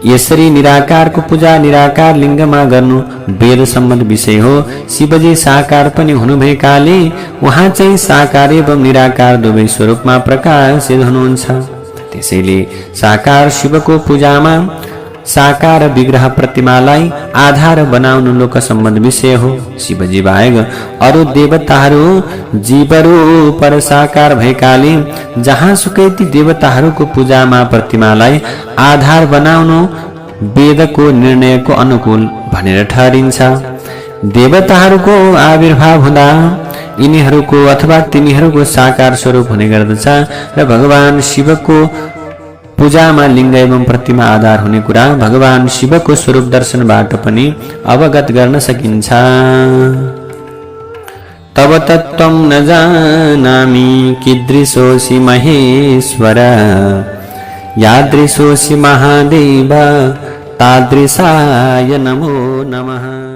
यसरी निराकारको पूजा निराकार लिङ्गमा गर्नु वेद सम्बद्ध विषय हो। शिवजी साकार पनि हुनुभएकाले उहाँ चाहिँ साकार एवं निराकार दुवै स्वरूपमा प्रकाशित हुनुहुन्छ। त्यसैले साकार शिवको पूजामा साकार विग्रह प्रतिमालाई आधार बनाउनु लोक सम्बन्ध विषय हो। शिवजी बाहेक अरू देवताहरू जीवरूप र साकार भएकाले जहाँसुकै ती देवताहरूको पूजामा प्रतिमालाई आधार बनाउनु वेदको निर्णयको अनुकूल भनेर ठहरिन्छ। देवताहरूको आविर्भाव हुँदा यिनीहरूको अथवा तिनीहरूको साकार स्वरूप हुने गर्दछ र भगवान शिवको पूजामा लिङ्ग एवं प्रतिमा आधार हुने कुरा भगवान शिवको स्वरूप दर्शनबाट पनि अवगत गर्न सकिन्छ। तब तत्त्वं न जानामि कीदृशोऽसि महेश्वर, यादृशोऽसि महादेव, तादृशाय नमो नमः।